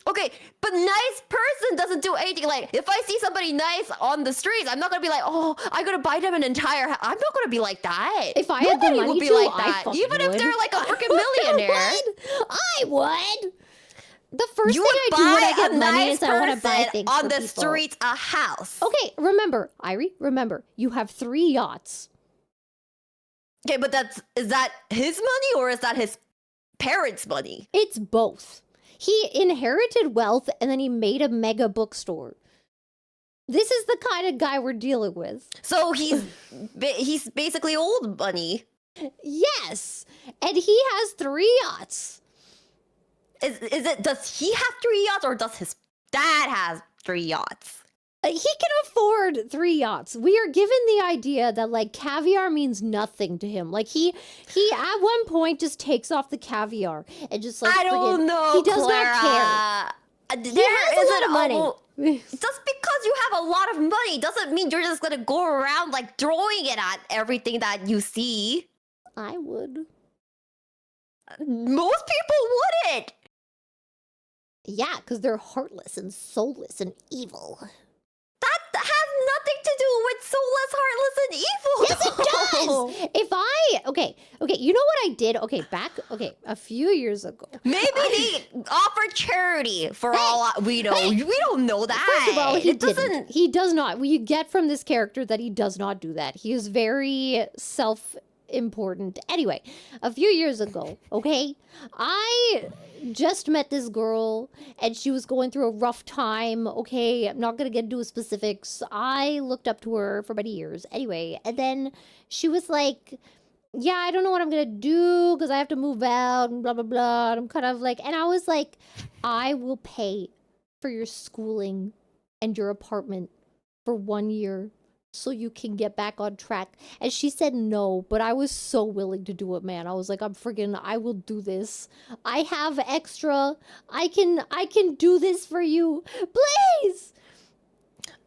Okay, but nice person doesn't do anything. Like, if I see somebody nice on the streets, I'm not gonna be like, oh, I'm gonna buy them an entire house. I'm not gonna be like that. If I had the money would be to, like I that. fucking Even if would. they're like a freaking millionaire. I would. The first You thing would I do when I buy get a money nice is I want to buy person things on for the people. streets a house. Okay, remember, Airi, remember, you have 3 yachts. Okay, but is that his money or is that his parents' money? It's both. He inherited wealth and then he made a mega bookstore. This is the kind of guy we're dealing with. So he's basically old money. Yes, and he has 3 yachts. Is it? Does he have 3 yachts or does his dad have 3 yachts? He can afford 3 yachts. We are given the idea that like caviar means nothing to him. Like he at one point just takes off the caviar and just like I don't know. He does Clara. not care. There has a lot isn't of money. Just because you have a lot of money doesn't mean you're just gonna go around like throwing it at everything that you see. I would. Most people wouldn't. Yeah, because they're heartless and soulless and evil. That has nothing to do with soulless, heartless, and evil. Yes, it does. If you know what I did? A few years ago. Maybe they offer charity for all we know. We don't know that. First of all, he doesn't. didn't. He does not. We get from this character that he does not do that. He is very self-important. Anyway, a few years ago, okay, I just met this girl and she was going through a rough time. Okay, I'm not gonna get into specifics. I looked up to her for many years. Anyway, and then she was like, yeah, I don't know what I'm gonna do because I have to move out and blah blah blah. And I'm kind of like, and I was like, I will pay for your schooling and your apartment for 1 year so you can get back on track. And she said no, but I was so willing to do it, man. I was like, I will do this. I have extra. I can do this for you. Please.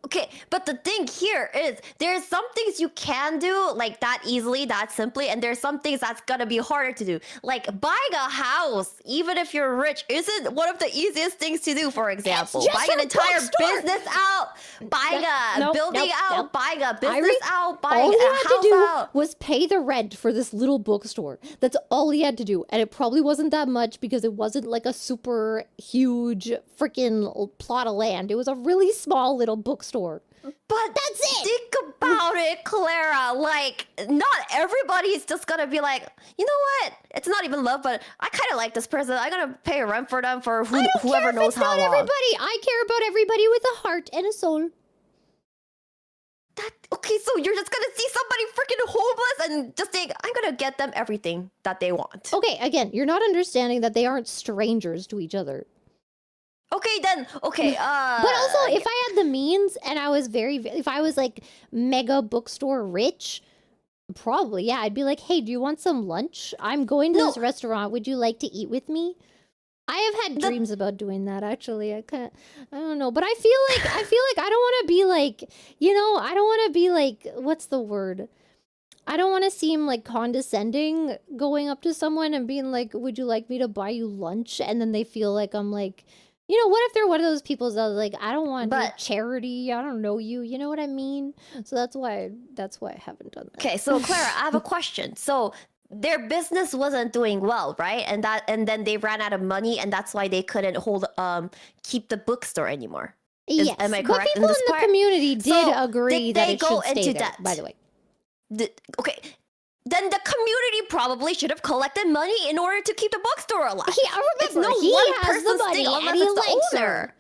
Okay, but the thing here is there's some things you can do like that easily, that simply, and there's some things that's gonna be harder to do. Like buying a house, even if you're rich, isn't one of the easiest things to do, for example. Buying an entire business out, buying a building out, buying a business out, buying a house out. Was pay the rent for this little bookstore. That's all he had to do. And it probably wasn't that much because it wasn't like a super huge freaking plot of land. It was a really small little bookstore. But that's it. Think about it, Clara. Like, not everybody's just gonna be like, you know what? It's not even love, but I kind of like this person. I'm gonna pay rent for them for whoever knows how long. Everybody. I care about everybody with a heart and a soul. Okay, so you're just gonna see somebody freaking homeless and just think, I'm gonna get them everything that they want. Okay, again, you're not understanding that they aren't strangers to each other. Okay, then, okay, But also, if I had the means and I was if I was like mega bookstore rich, probably, yeah, I'd be like, hey, do you want some lunch? I'm going to this restaurant. Would you like to eat with me? I have had dreams about doing that, actually. I don't know. But I feel like I don't want to be like, I don't want to be like, what's the word? I don't want to seem like condescending going up to someone and being like, would you like me to buy you lunch? And then they feel like I'm like, what if they're one of those people that like, I don't want your charity. I don't know you. You know what I mean? So that's why I haven't done that. Okay, so Clara, I have a question. So their business wasn't doing well, right? And then they ran out of money, and that's why they couldn't keep the bookstore anymore. Yes, am I correct? But people in the community did agree that it should stay there, debt? by the way. Okay. Then the community probably should have collected money in order to keep the bookstore alive. Remember, he has the money and he likes her.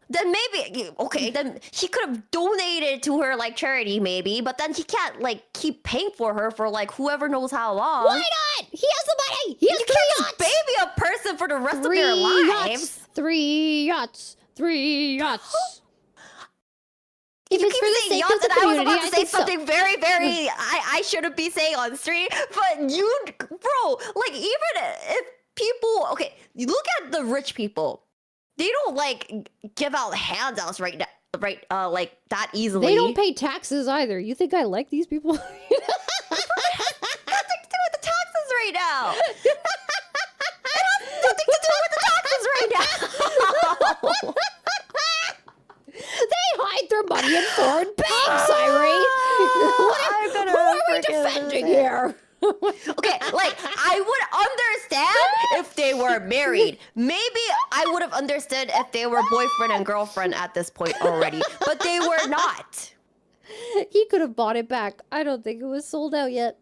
Then maybe, okay, then he could have donated to her like charity maybe, but then he can't like keep paying for her for like whoever knows how long. Why not? He has the money. He has you can't just baby a person for the rest of their lives. 3 yachts. 3 yachts. If you it's for the sake of the community, I was about to say so. something very, very I shouldn't be saying on stream, but bro, like even if people, okay, you look at the rich people, they don't like give out handouts like that easily. They don't pay taxes either. You think I like these people? Nothing to do with the taxes right now. It has nothing to do with the taxes right now. They hide their money in foreign banks, Airi. Who are we defending here? Okay, like I would understand if they were married. Maybe I would have understood if they were boyfriend and girlfriend at this point already, but they were not. He could have bought it back. I don't think it was sold out yet.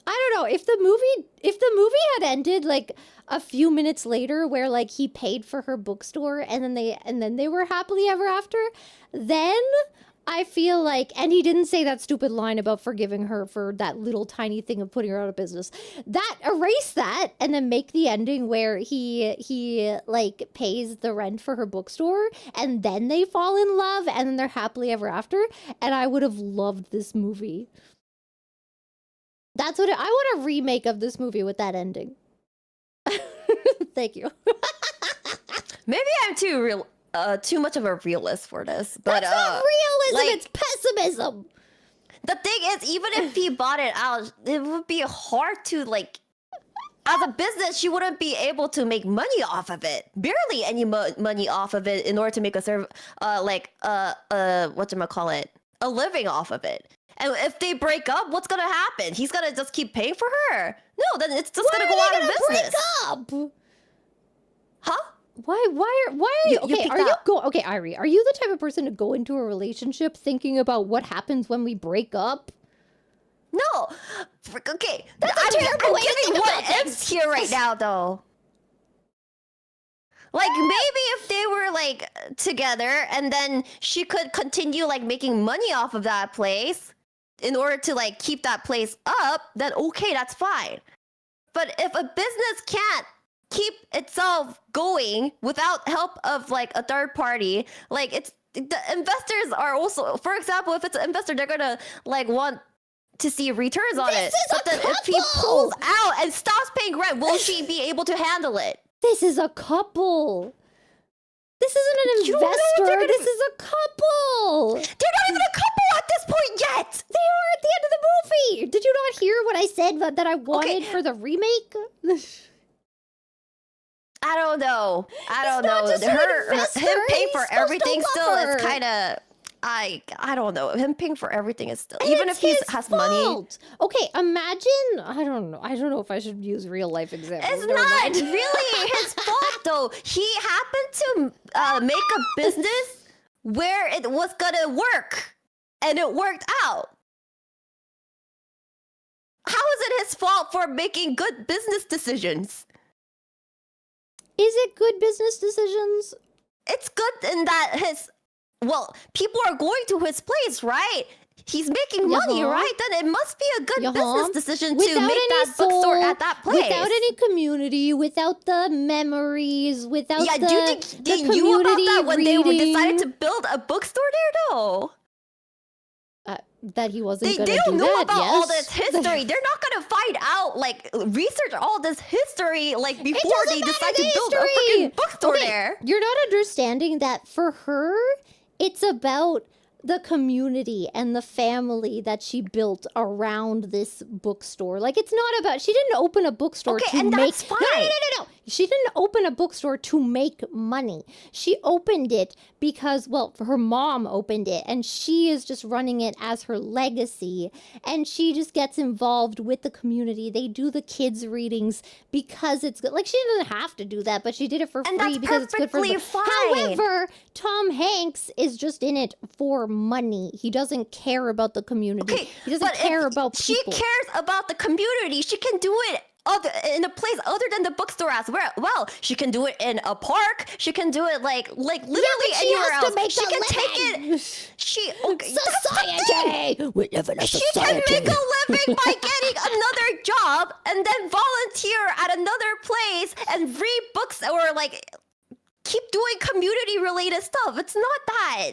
I don't know if the movie had ended like a few minutes later where like he paid for her bookstore and then they were happily ever after, then I feel like, and he didn't say that stupid line about forgiving her for that little tiny thing of putting her out of business. Erase that and then make the ending where he like pays the rent for her bookstore and then they fall in love and then they're happily ever after. And I would have loved this movie. That's what I want a remake of this movie with that ending. Thank you. Maybe I'm too much of a realist for this, but that's not realism, it's pessimism. The thing is, even if he bought it out, it would be hard to like. As a business, she wouldn't be able to make money off of it. Barely any money off of it in order to make a a living off of it. And if they break up, what's gonna happen? He's gonna just keep paying for her? No, then it's just gonna go out of business. Break up? Huh? Why are you okay? Okay, Airi, are you the type of person to go into a relationship thinking about what happens when we break up? No. Okay. That's a terrible way to giving think what about ifs here right now, though. Like, maybe if they were, like, together, and then she could continue, like, making money off of that place in order to, like, keep that place up, then okay, that's fine. But if a business can't keep itself going without help of, like, a third party, like, the investors are also, for example, if it's an investor, they're gonna, like, want to see returns on it. But then if he pulls out and stops paying rent, will she be able to handle it? This is a couple. This isn't an investor. This is a couple. They're not even a couple at this point yet. They are at the end of the movie. Did you not hear what I said that I wanted for the remake? I don't know. Him paying for everything still is kind of. I don't know. Him paying for everything is still, even if he has money. Okay, imagine. I don't know if I should use real life examples. It's not really his fault though. He happened to make a business where it was gonna work, and it worked out. How is it his fault for making good business decisions? Is it good business decisions? It's good in that his well, people are going to his place, right? He's making money, right? Then it must be a good business decision to Without make any that bookstore soul, at that place. without any community, without the memories, without Yeah, the do you think the they knew about that when they reading. decided to build a bookstore there? No. That he wasn't going They to do don't know that, about yes. all this history. They're not going to find out, like, research all this history, like, before they decide to build a freaking bookstore there. You're not understanding that for her, it's about the community and the family that she built around this bookstore. Like, it's not about, she didn't open a bookstore to and make... that's fine. No. She didn't open a bookstore to make money. She opened it because, well, her mom opened it, and she is just running it as her legacy, and she just gets involved with the community. They do the kids' readings because it's good. Like, she didn't have to do that, but she did it for free because it's good for them. Fine. However, Tom Hanks is just in it for money. He doesn't care about the community. He doesn't care about people. She cares about the community. She can do it in a place other than the bookstore as well. She can do it in a park. She can do it like literally anywhere else. She can take it. Society. We live in a society. She can make a living by getting another job and then volunteer at another place and read books or like keep doing community related stuff. It's not that.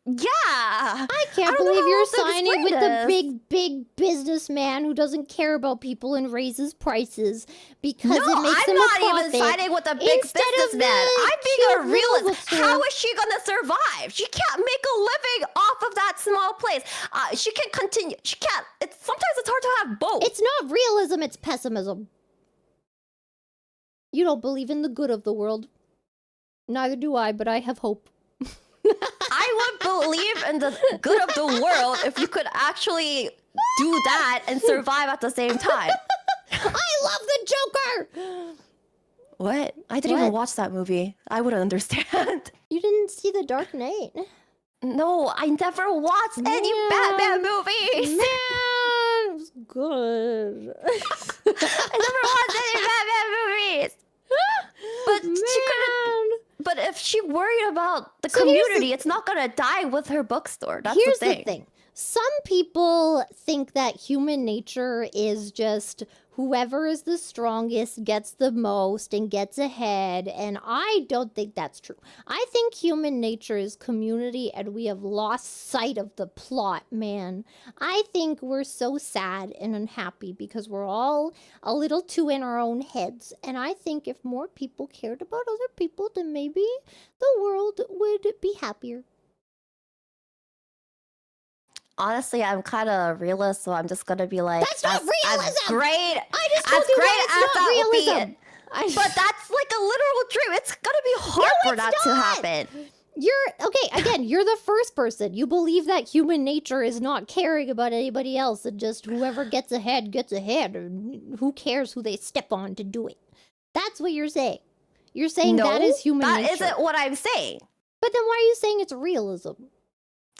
Yeah. I can't believe you're signing with the big businessman who doesn't care about people and raises prices because it makes him a profit. I'm not even siding with the big businessman. I'm being a realist. How is she gonna survive? She can't make a living off of that small place. She can continue. She can't. Sometimes it's hard to have both. It's not realism, it's pessimism. You don't believe in the good of the world. Neither do I, but I have hope. I would believe in the good of the world if you could actually do that and survive at the same time. I love the Joker! What? I didn't even watch that movie. I wouldn't understand. You didn't see The Dark Knight? No, I never watched any Batman movies. Man, it was good. I never watched any Batman movies. But she couldn't. But if she worried about the community, it's not gonna die with her bookstore. That's here's the thing. The thing. Some people think that human nature is just whoever is the strongest gets the most and gets ahead, and I don't think that's true. I think human nature is community, and we have lost sight of the plot, man. I think we're so sad and unhappy because we're all a little too in our own heads, and I think if more people cared about other people, then maybe the world would be happier. Honestly, I'm kind of a realist, so I'm just gonna be like, that's not realism. As great, I just told you that's not realism. But that's like a literal dream. It's gonna be hard for that to happen. You're the first person. You believe that human nature is not caring about anybody else and just whoever gets ahead gets ahead, and who cares who they step on to do it. That's what you're saying. You're saying that is human nature. That isn't what I'm saying. But then why are you saying it's realism?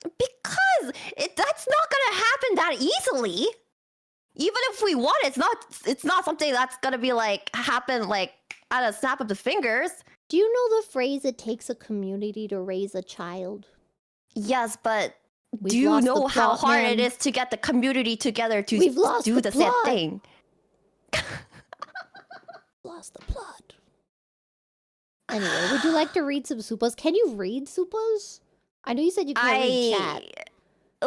Because that's not gonna happen that easily. Even if we want it, it's not something that's gonna be like happen like at a snap of the fingers. Do you know the phrase "it takes a community to raise a child"? Yes, but do you know how hard it is to get the community together to do the same thing? Lost the plot. Anyway, would you like to read some supas? Can you read supas? I know you said you can't read chat.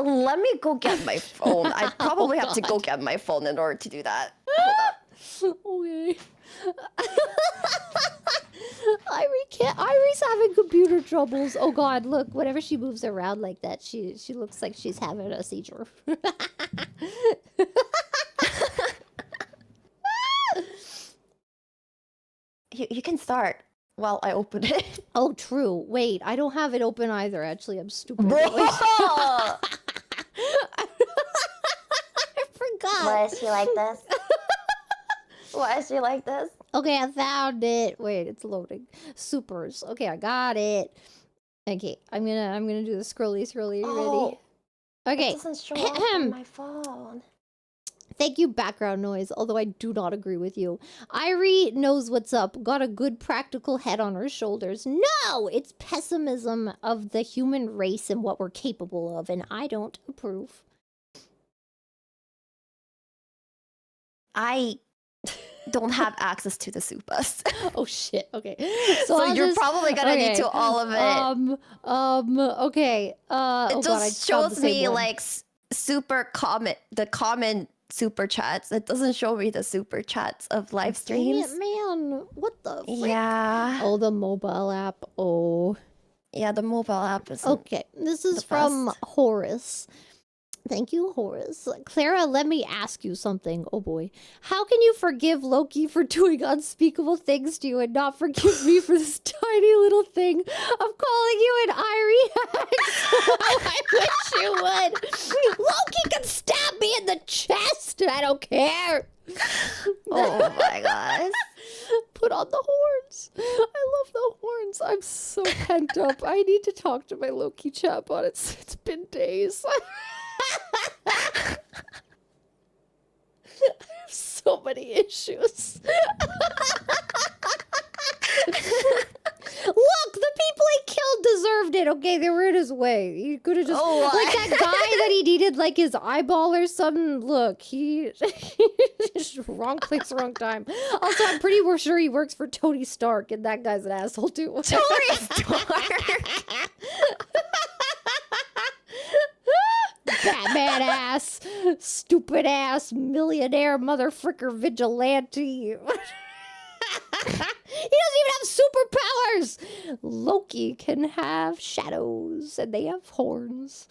Let me go get my phone. I probably have to go get my phone in order to do that. Hold up. Okay. Airi's having computer troubles. Oh god, look, whenever she moves around like that, she looks like she's having a seizure. You can start while I open it. Oh, true. Wait, I don't have it open either. Actually, I'm stupid. Bro! I forgot. Why is she like this? Why is she like this? Okay, I found it. Wait, it's loading. Supers. Okay, I got it. Okay, I'm gonna do the scrolly. You ready? Okay. It doesn't show up on my phone. Thank you, background noise, although I do not agree with you. Airi knows what's up, got a good practical head on her shoulders. No, it's pessimism of the human race and what we're capable of, and I don't approve. I don't have access to the supas. Oh shit, okay. So I'll you're just- probably gonna need to all of it. Okay. It Oh God, I just found the shows same me one. like the common super chats. It doesn't show me the super chats of live Dang streams. it, man. What the frick? Yeah. Oh, the mobile app. Oh. Yeah, the mobile app is Okay, this is the from best. Horace. Thank you, Horace. Clara, let me ask you something. Oh boy. How can you forgive Loki for doing unspeakable things to you and not forgive me for this tiny little thing of calling you an Airi? I wish you would. Loki can stab me in the chest and I don't care. Oh my gosh. Put on the horns. I love the horns. I'm so pent up. I need to talk to my Loki chatbot. It's been days. I have so many issues. Look, the people he killed deserved it. Okay, they were in his way. He could have just like that guy that he needed like his eyeball or something. Look, he wrong place, wrong time. Also, I'm pretty sure he works for Tony Stark, and that guy's an asshole too. Tony Stark. Batman ass, stupid ass, millionaire motherfricker vigilante. He doesn't even have superpowers. Loki can have shadows, and they have horns.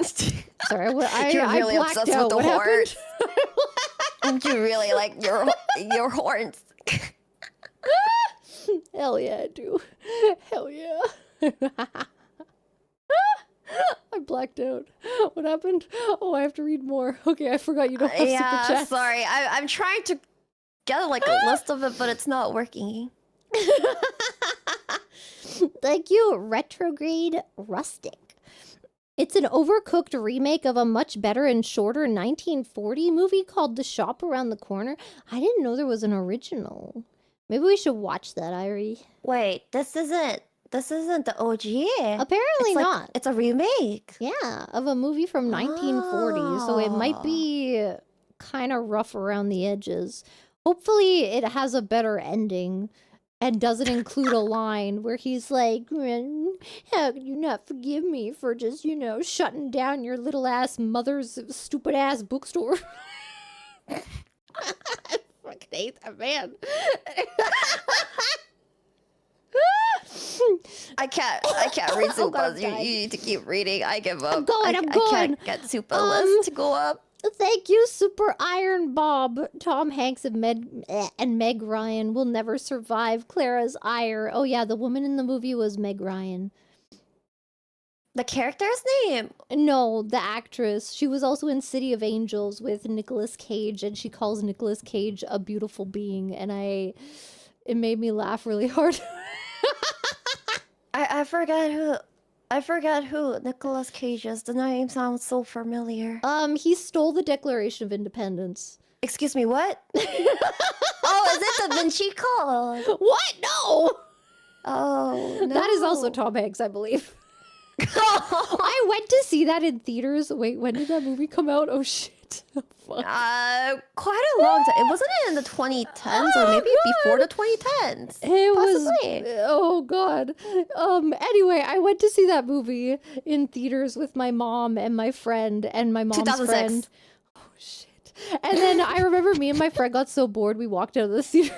Sorry, You're really I blacked obsessed out. with the What horns. happened? Don't you really like your horns? Hell yeah, I do. Hell yeah. I blacked out. What happened? Oh, I have to read more. Okay, I forgot you don't have super Yeah, chats. sorry. I'm trying to get like a list of it, but it's not working. Thank you, Retrograde Rustic. It's an overcooked remake of a much better and shorter 1940 movie called The Shop Around the Corner. I didn't know there was an original. Maybe we should watch that, Airi. Wait, this isn't the OG. Apparently It's like- not. It's a remake. Yeah, of a movie from 1940. So it might be kind of rough around the edges. Hopefully it has a better ending and doesn't include a line where he's like, how can you not forgive me for just, shutting down your little ass mother's stupid ass bookstore? I fucking hate that man. I can't read Oh God, Supas. I'm You dying. need to keep reading. I give up. I'm going. I going. can't get Supa list to go up. Thank you, Super Iron Bob. Tom Hanks and Meg Ryan will never survive Clara's ire. Oh yeah, the woman in the movie was Meg Ryan. The character's name? No, the actress. She was also in City of Angels with Nicolas Cage, and she calls Nicolas Cage a beautiful being, and it made me laugh really hard. I forgot who Nicolas Cage is. The name sounds so familiar. He stole the Declaration of Independence. Excuse me, what? Oh, is it the Vinci Code? What? No! Oh, no. That is also Tom Hanks, I believe. I went to see that in theaters. Wait, when did that movie come out? Oh shit. Fuck. Quite a long time. It wasn't in the 2010s or maybe before the 2010s. It Possibly. was oh god. Anyway, I went to see that movie in theaters with my mom and my friend and my mom's 2006. friend. Oh shit. And then I remember me and my friend got so bored we walked out of the theater.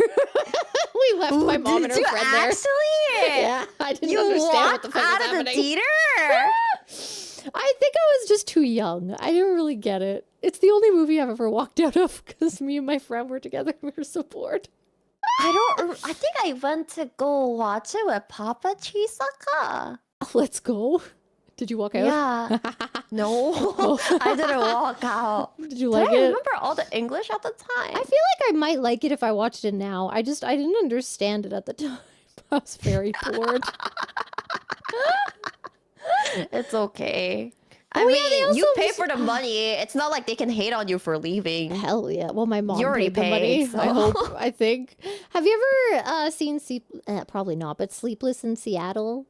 We left my mom and her Did you friend there. actually? Yeah, I didn't You understand what walked the fuck out was of the happening. theater? I think I was just too young. I didn't really get it. It's the only movie I've ever walked out of because me and my friend were together and we were so bored. I think I went to go watch it with Papa Chisaka. Let's go. Did you walk out? Yeah. No, I didn't walk out. Did you Did like I it? remember all the English at the time? I feel like I might like it if I watched it now. I didn't understand it at the time. I was very bored. It's okay. I Oh, mean, yeah, they you also pay for the money. It's not like they can hate on you for leaving. Hell yeah. Well, my mom You already paid the money. paid, I so. hope. I think. Have you ever seen probably not, but Sleepless in Seattle?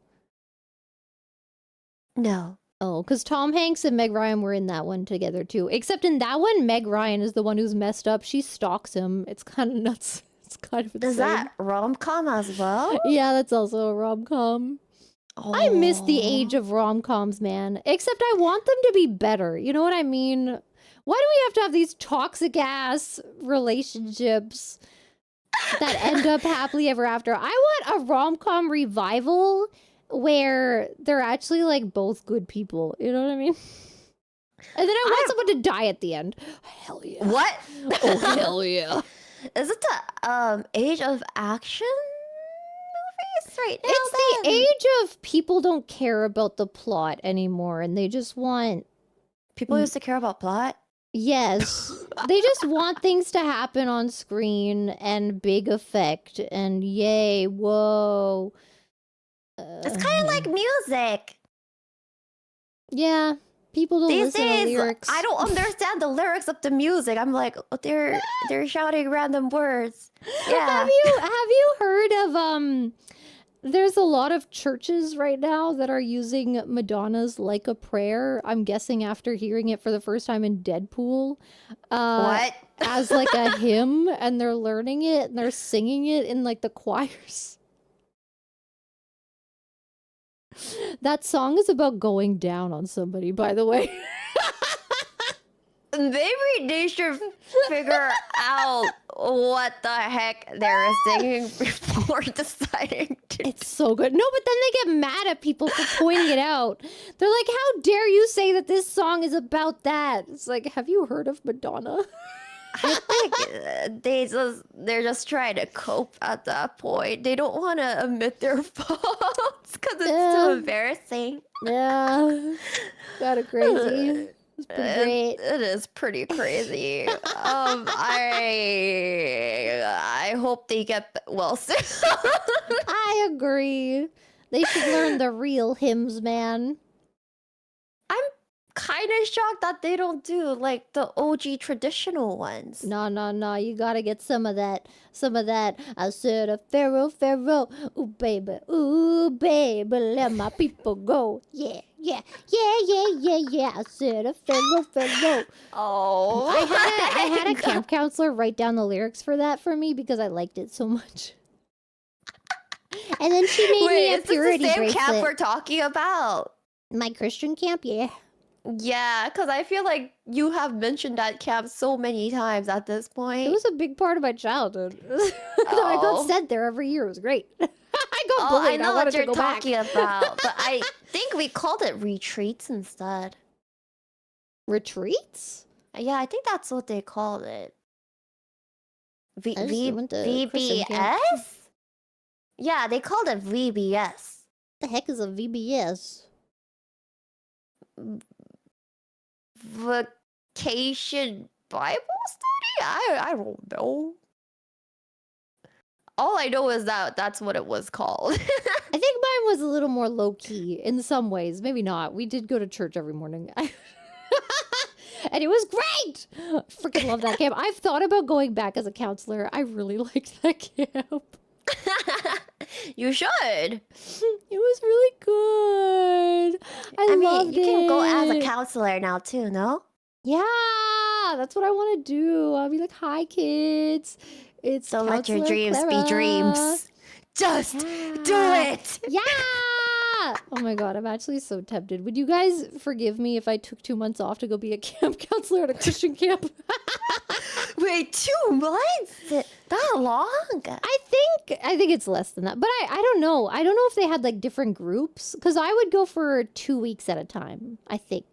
No. Oh, because Tom Hanks and Meg Ryan were in that one together too. Except in that one, Meg Ryan is the one who's messed up. She stalks him. It's kind of nuts. It's kind of insane. Is that rom-com as well? Yeah, that's also a rom-com. Oh. I miss the age of rom-coms, man. Except I want them to be better. You know what I mean? Why do we have to have these toxic ass relationships that end up happily ever after? I want a rom-com revival where they're actually like both good people. You know what I mean? And then I want someone to die at the end. Hell yeah. What? Oh, hell yeah. Is it the age of action movies right now? It's the age of people don't care about the plot anymore and they just want. People used to care about plot. Yes. They just want things to happen on screen and big effect and yay, whoa. It's kind of like music. Yeah. People don't These listen to days, lyrics. I don't understand the lyrics of the music. I'm like, oh, they're shouting random words. Yeah. Have you heard of there's a lot of churches right now that are using Madonna's Like a Prayer. I'm guessing after hearing it for the first time in Deadpool. What? As like a hymn, and they're learning it and they're singing it in like the choirs. That song is about going down on somebody, by the way. Maybe they should figure out what the heck they're singing before deciding to. It's so good. No, but then they get mad at people for pointing it out. They're like, how dare you say that this song is about that? It's like, have you heard of Madonna? I think they're just trying to cope at that point. They don't want to admit their faults because it's too embarrassing. Yeah. Got it crazy. It's pretty great. It is pretty crazy. I hope they get well soon. I agree. They should learn the real hymns, man. I'm kind of shocked that they don't do like the OG traditional ones. No. You gotta get some of that. I said a Pharaoh, ooh baby, let my people go. Yeah. I said a Pharaoh. Oh, I had a camp counselor write down the lyrics for that for me because I liked it so much. And then she made me a is this purity the same bracelet. camp we're talking about? My Christian camp, yeah. Yeah, because I feel like you have mentioned that camp so many times at this point. It was a big part of my childhood. I got sent there every year. It was great. I got bullied. I know wanted what to you're go talking back. about, but I think we called it retreats instead. Retreats? Yeah, I think that's what they called it. I just went to Christian camp. VBS? Yeah, they called it VBS. The heck is a VBS? Vacation Bible study? I don't know. All I know is that that's what it was called. I think mine was a little more low-key in some ways. Maybe not. We did go to church every morning. And it was great! Freaking love that camp. I've thought about going back as a counselor. I really liked that camp. You should. It was really good. I loved you can go as a it. counselor now too, no? Yeah, that's what I want to do. I'll be like, hi, kids. It's Don't let your Counselor dreams Clara. be dreams. Just do it. Yeah. Oh my god, I'm actually so tempted. Would you guys forgive me if I took 2 months off to go be a camp counselor at a Christian camp? Wait, 2 months? That long? I think it's less than that, but I don't know. I don't know if they had like different groups because I would go for 2 weeks at a time. I think.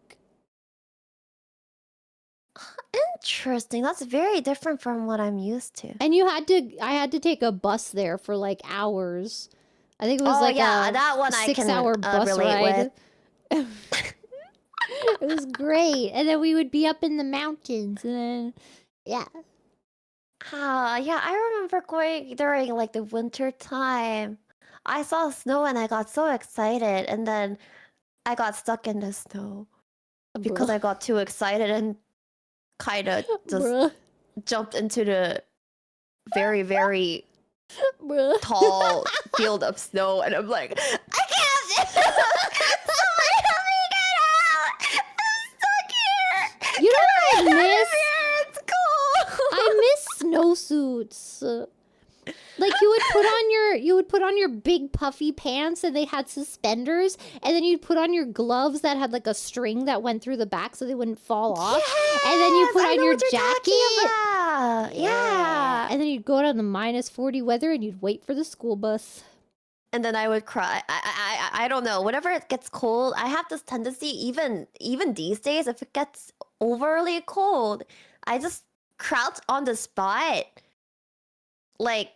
Interesting. That's very different from what I'm used to. And I had to take a bus there for like hours. I think it was a that one I can 6-hour bus relate ride. It was great. And then we would be up in the mountains and then yeah. Yeah, I remember going during like the winter time. I saw snow and I got so excited, and then I got stuck in the snow. because I got too excited and kind of just Bruh. jumped into the very, very Bruh. tall field of snow, and I'm like, I can't! Somebody help me get out! I'm stuck here! You know Get what I me out of miss? here! It's cold! I miss snowsuits. Like you would put on your big puffy pants and they had suspenders, and then you'd put on your gloves that had like a string that went through the back so they wouldn't fall off. And then you put I on know your what you're jacket. talking about. Yeah. And then you'd go out on the -40 weather and you'd wait for the school bus. And then I would cry. I don't know. Whenever it gets cold, I have this tendency, even these days, if it gets overly cold, I just crouch on the spot. Like,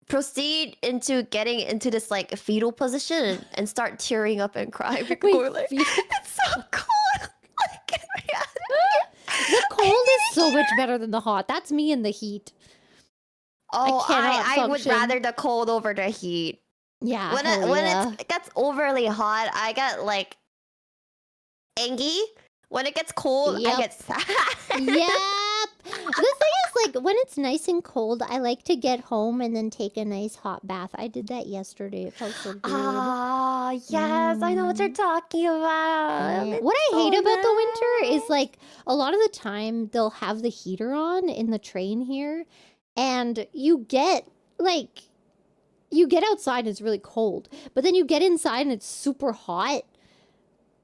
proceed into getting into this like fetal position and start tearing up and crying because we're like, it's so cold. Like, get me out of here. The cold is so much better than the hot. That's me in the heat. Oh, cannot I would function. rather the cold over the heat. Yeah. When it gets overly hot, I get like angry. When it gets cold, I get sad. Yep. The thing is, like, when it's nice and cold, I like to get home and then take a nice hot bath. I did that yesterday. It felt so good. Ah, yes, I know what you're talking about. Yeah. It's What I so hate about the winter is, nice. like, a lot of the time they'll have the heater on in the train here, and you get outside and it's really cold, but then you get inside and it's super hot,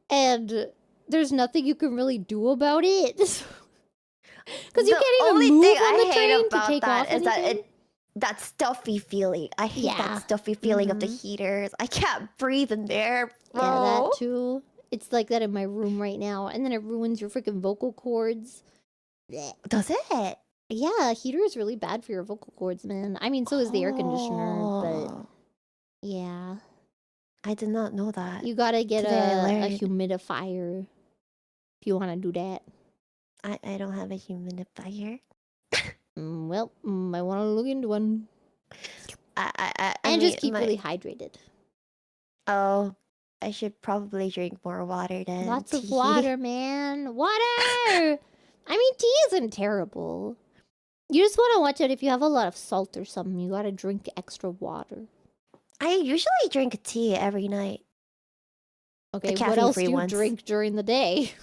and there's nothing you can really do about it. Because you can't even move on the train to take off anything. That stuffy feeling. I hate that stuffy feeling of the heaters. I can't breathe in there. Yeah, that too. It's like that in my room right now, and then it ruins your freaking vocal cords. Blech. Does it? Yeah, heater is really bad for your vocal cords, man. I mean, so is the air conditioner, but yeah. I did not know that. You gotta get Today I a learned. humidifier if you want to do that. I don't have a humidifier. Well, I want to look into one. I And mean, just keep really hydrated. Oh, I should probably drink more water then. Lots of water, man. Water! I mean, tea isn't terrible. You just want to watch out if you have a lot of salt or something. You gotta drink extra water. I usually drink tea every night. Okay, what else do you ones. drink during the day?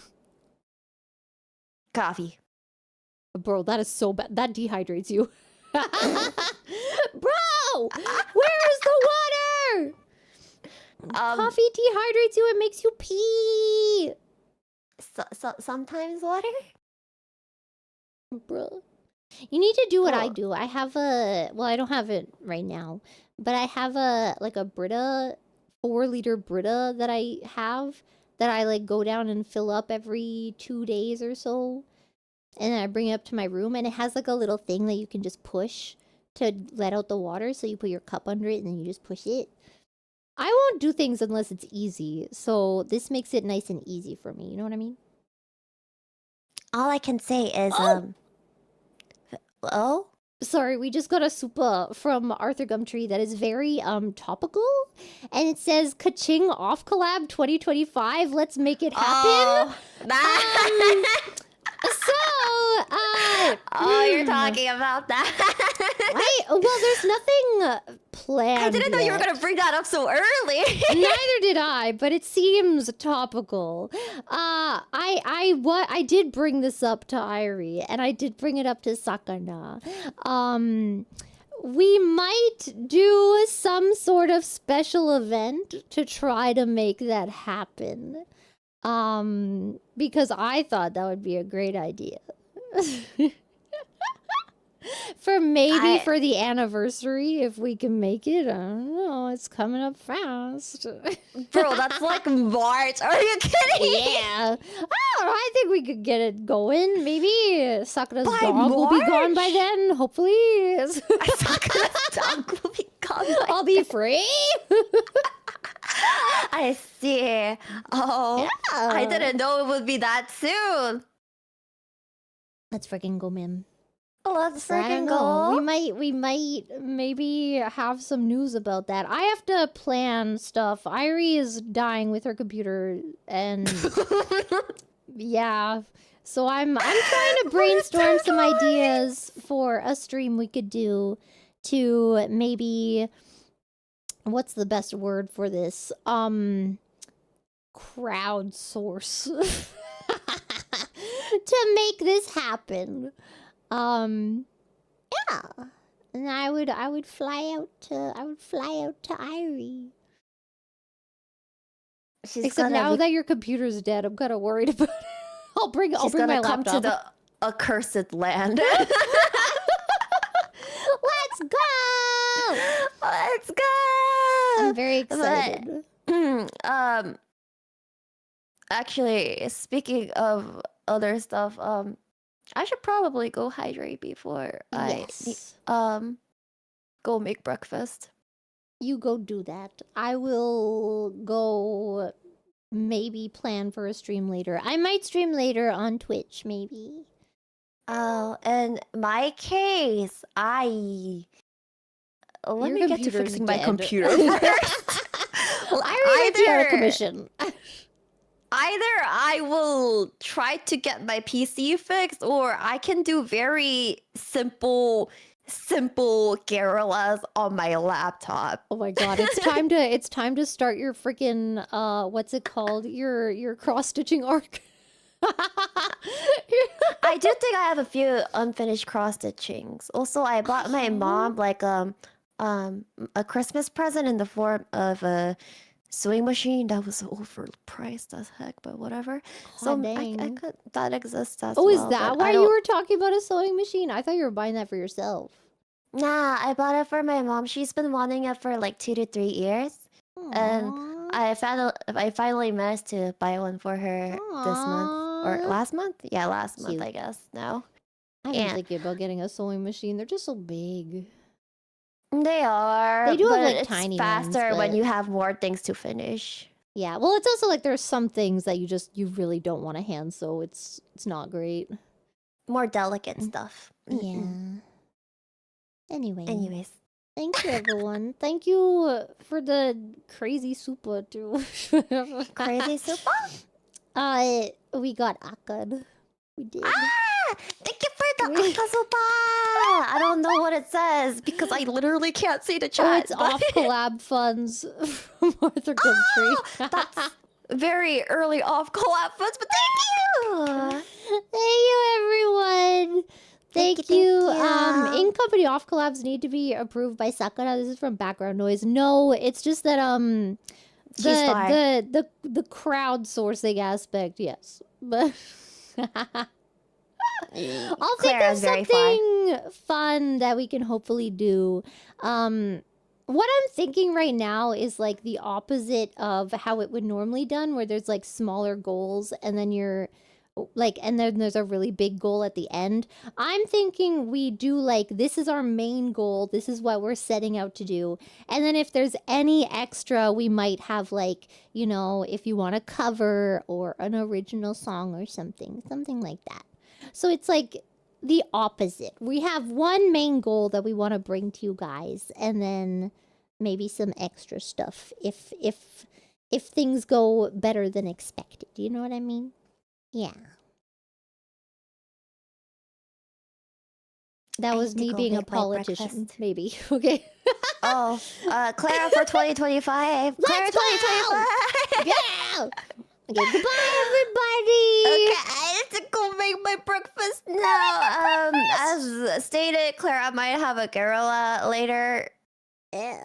Coffee. Bro, that is so bad. That dehydrates you. Bro! Where is the water? Coffee dehydrates you. It makes you pee. Sometimes water? Bro. You need to do what I do. I have a... Well, I don't have it right now. But I have a Brita, 4-liter Brita that I have. That I like go down and fill up every 2 days or so. And then I bring it up to my room. And it has like a little thing that you can just push to let out the water. So you put your cup under it and then you just push it. I won't do things unless it's easy. So this makes it nice and easy for me. You know what I mean? All I can say is, Oh? Sorry, we just got a super from Arthur Gumtree that is very topical, and it says "KA-CHING off collab 2025. Let's make it happen." You're talking about that. Well, there's nothing planned. I didn't know you were yet. gonna bring that up so early. Neither did I, but it seems topical. I did bring this up to Airi, and I did bring it up to Sakana. We might do some sort of special event to try to make that happen. Because I thought that would be a great idea. For the anniversary, if we can make it. I don't know, it's coming up fast. Bro, that's like March. Are you kidding? Yeah. I don't know, I think we could get it going. Maybe Sakura's By dog will be gone by March? then, hopefully. Sakura's dog will be gone by I'll be free. I see. Oh, I Yeah. didn't know it would be that soon. Let's freaking go, man. Let's I freaking don't know. go. We might maybe have some news about that. I have to plan stuff. Airi is dying with her computer, and Yeah. So I'm trying to brainstorm some ideas for a stream we could do to maybe, what's the best word for this? Crowdsource to make this happen. Yeah. And I would fly out to Airi. She's Except gonna now be, that your computer's dead, I'm kind of worried about it. I'll bring she's my gonna come laptop. to the accursed land. Let's go! Let's go. I'm very excited. But, actually, speaking of other stuff, I should probably go hydrate before Yes. I go make breakfast. You go do that. I will go maybe plan for a stream later. I might stream later on Twitch, maybe. Oh, in my case, let Your me get to computer's fixing my dead. computer first. I already on a commission. Either I will try to get my PC fixed, or I can do very simple guerrillas on my laptop. Oh my god, it's time to start your freaking what's it called? Your cross-stitching arc. I do think I have a few unfinished cross stitchings. Also, I bought my mom like a Christmas present in the form of a sewing machine that was overpriced as heck, but whatever. So I dang. could, that exists as Oh, well. is that but why I you don't- were talking about a sewing machine? I thought you were buying that for yourself. Nah, I bought it for my mom. She's been wanting it for like 2 to 3 years. And Aw. I finally managed to buy one for her this month. Or Aw. last month? Yeah, last month, Cute. I guess. No. I've been Yeah. thinking about getting a sewing machine. They're just so big. They are. They do have, but like, it's tiny faster ones, when but- you have more things to finish. Yeah, well, it's also like there's some things that you really don't want to hand sew. It's not great. More delicate stuff. Yeah. Anyway. Anyways. Thank you, everyone. Thank you for the crazy super too. Crazy super? We got Akkad. We did. Ah! Thank you for the Akasupa! I don't know what it says because I literally can't see the chat. Oh, it's but- off collab funds from Arthur Country. That's very early off collab funds, but thank you! Thank you, everyone. Thank you, you. thank you. In-company off collabs need to be approved by Sakura. This is from background noise. No, it's just that She's fine. the crowdsourcing aspect, yes. But I'll think of Clara's very fine. something fun that we can hopefully do. What I'm thinking right now is like the opposite of how it would normally done, where there's like smaller goals and then and then there's a really big goal at the end. I'm thinking we do like, this is our main goal, this is what we're setting out to do, and then if there's any extra, we might have like, you know, if you want a cover or an original song or something like that. So it's like the opposite. We have one main goal that we want to bring to you guys, and then maybe some extra stuff if things go better than expected. You know what I mean? Yeah. That I was need to me go being a make my politician, breakfast. maybe. Okay. Oh, Clara for 2025. Clara Let's go! 2025. Yeah. Okay, goodbye, everybody. Okay, I have to go make my breakfast now. As stated, Clara might have a guerrilla later.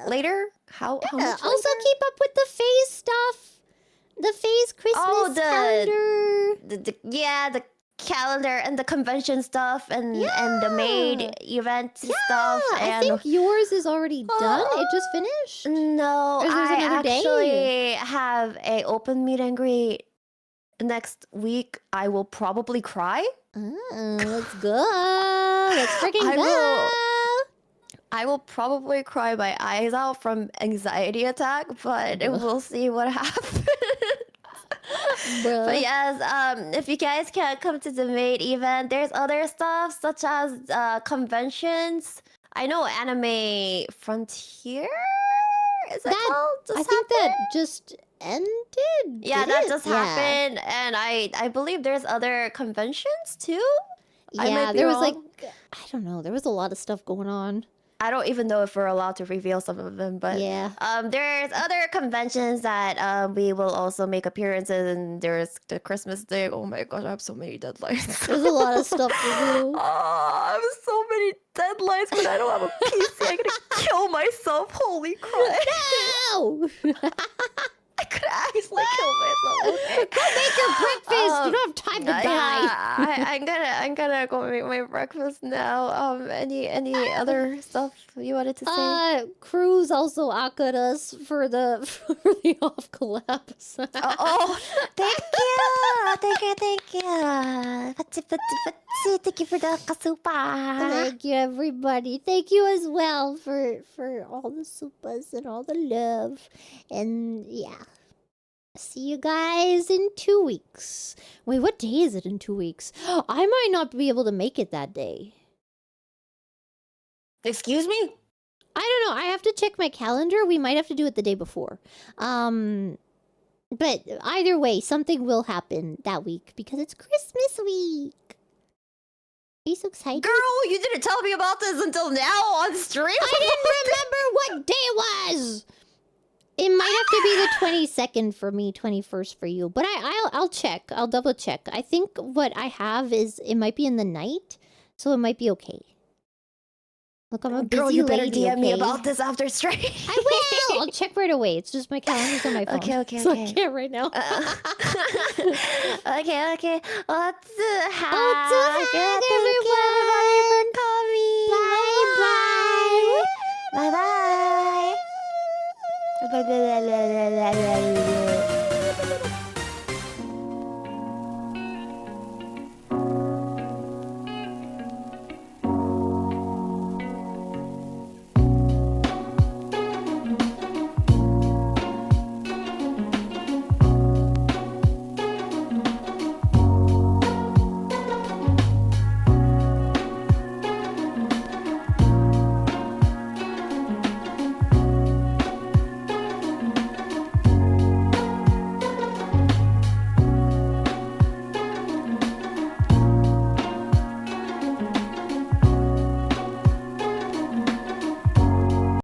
Later? How Yeah. much Also, later? keep up with the phase stuff. The phase Christmas calendar. The calendar and the convention stuff and the maid event stuff. I And think yours is already done. It just finished. no, Or is this I another day? actually have a open meet and greet next week. I will probably cry. Oh, let's go. Let's freaking I go. I will probably cry my eyes out from anxiety attack, but we'll see what happens. Bruh. But yes, if you guys can't come to the maid event, there's other stuff such as conventions. I know Anime Frontier is it That- called? I think that just ended. Yeah, did that it? just happened, and I believe there's other conventions too. I Yeah, might be there was wrong. I don't know. There was a lot of stuff going on. I don't even know if we're allowed to reveal some of them, but Yeah. there's other conventions that we will also make appearances, and there's the Christmas thing. Oh my gosh, I have so many deadlines. There's a lot of stuff to do. I have so many deadlines, but I don't have a PC. I'm gonna kill myself. Holy crap! No! I could actually kill myself. Okay. Go make your breakfast. You don't have time to die. Yeah, I'm gonna go make my breakfast now. Any other stuff you wanted to say? Cruz also akaed us for the off collapse. Oh, thank you. Thank you for the kasupa. Thank you, everybody. Thank you as well for all the supas and all the love. And yeah. See you guys in 2 weeks. Wait, what day is it in 2 weeks? I might not be able to make it that day. Excuse me? I don't know. I have to check my calendar. We might have to do it the day before. But either way, something will happen that week because it's Christmas week. Are you so excited? Girl, you didn't tell me about this until now on stream. I didn't remember what day it was. It might have to be the 22nd for me, 21st for you. But I'll check. I'll double check. I think what I have is it might be in the night, so it might be okay. Look, I'm a busy Girl, you better lady, DM me okay? about this after stream. I will. I'll check right away. It's just my calendar's on my phone. Okay. So I can't right now. Okay. Let's have everyone for coming. Bye. Bye. Bye.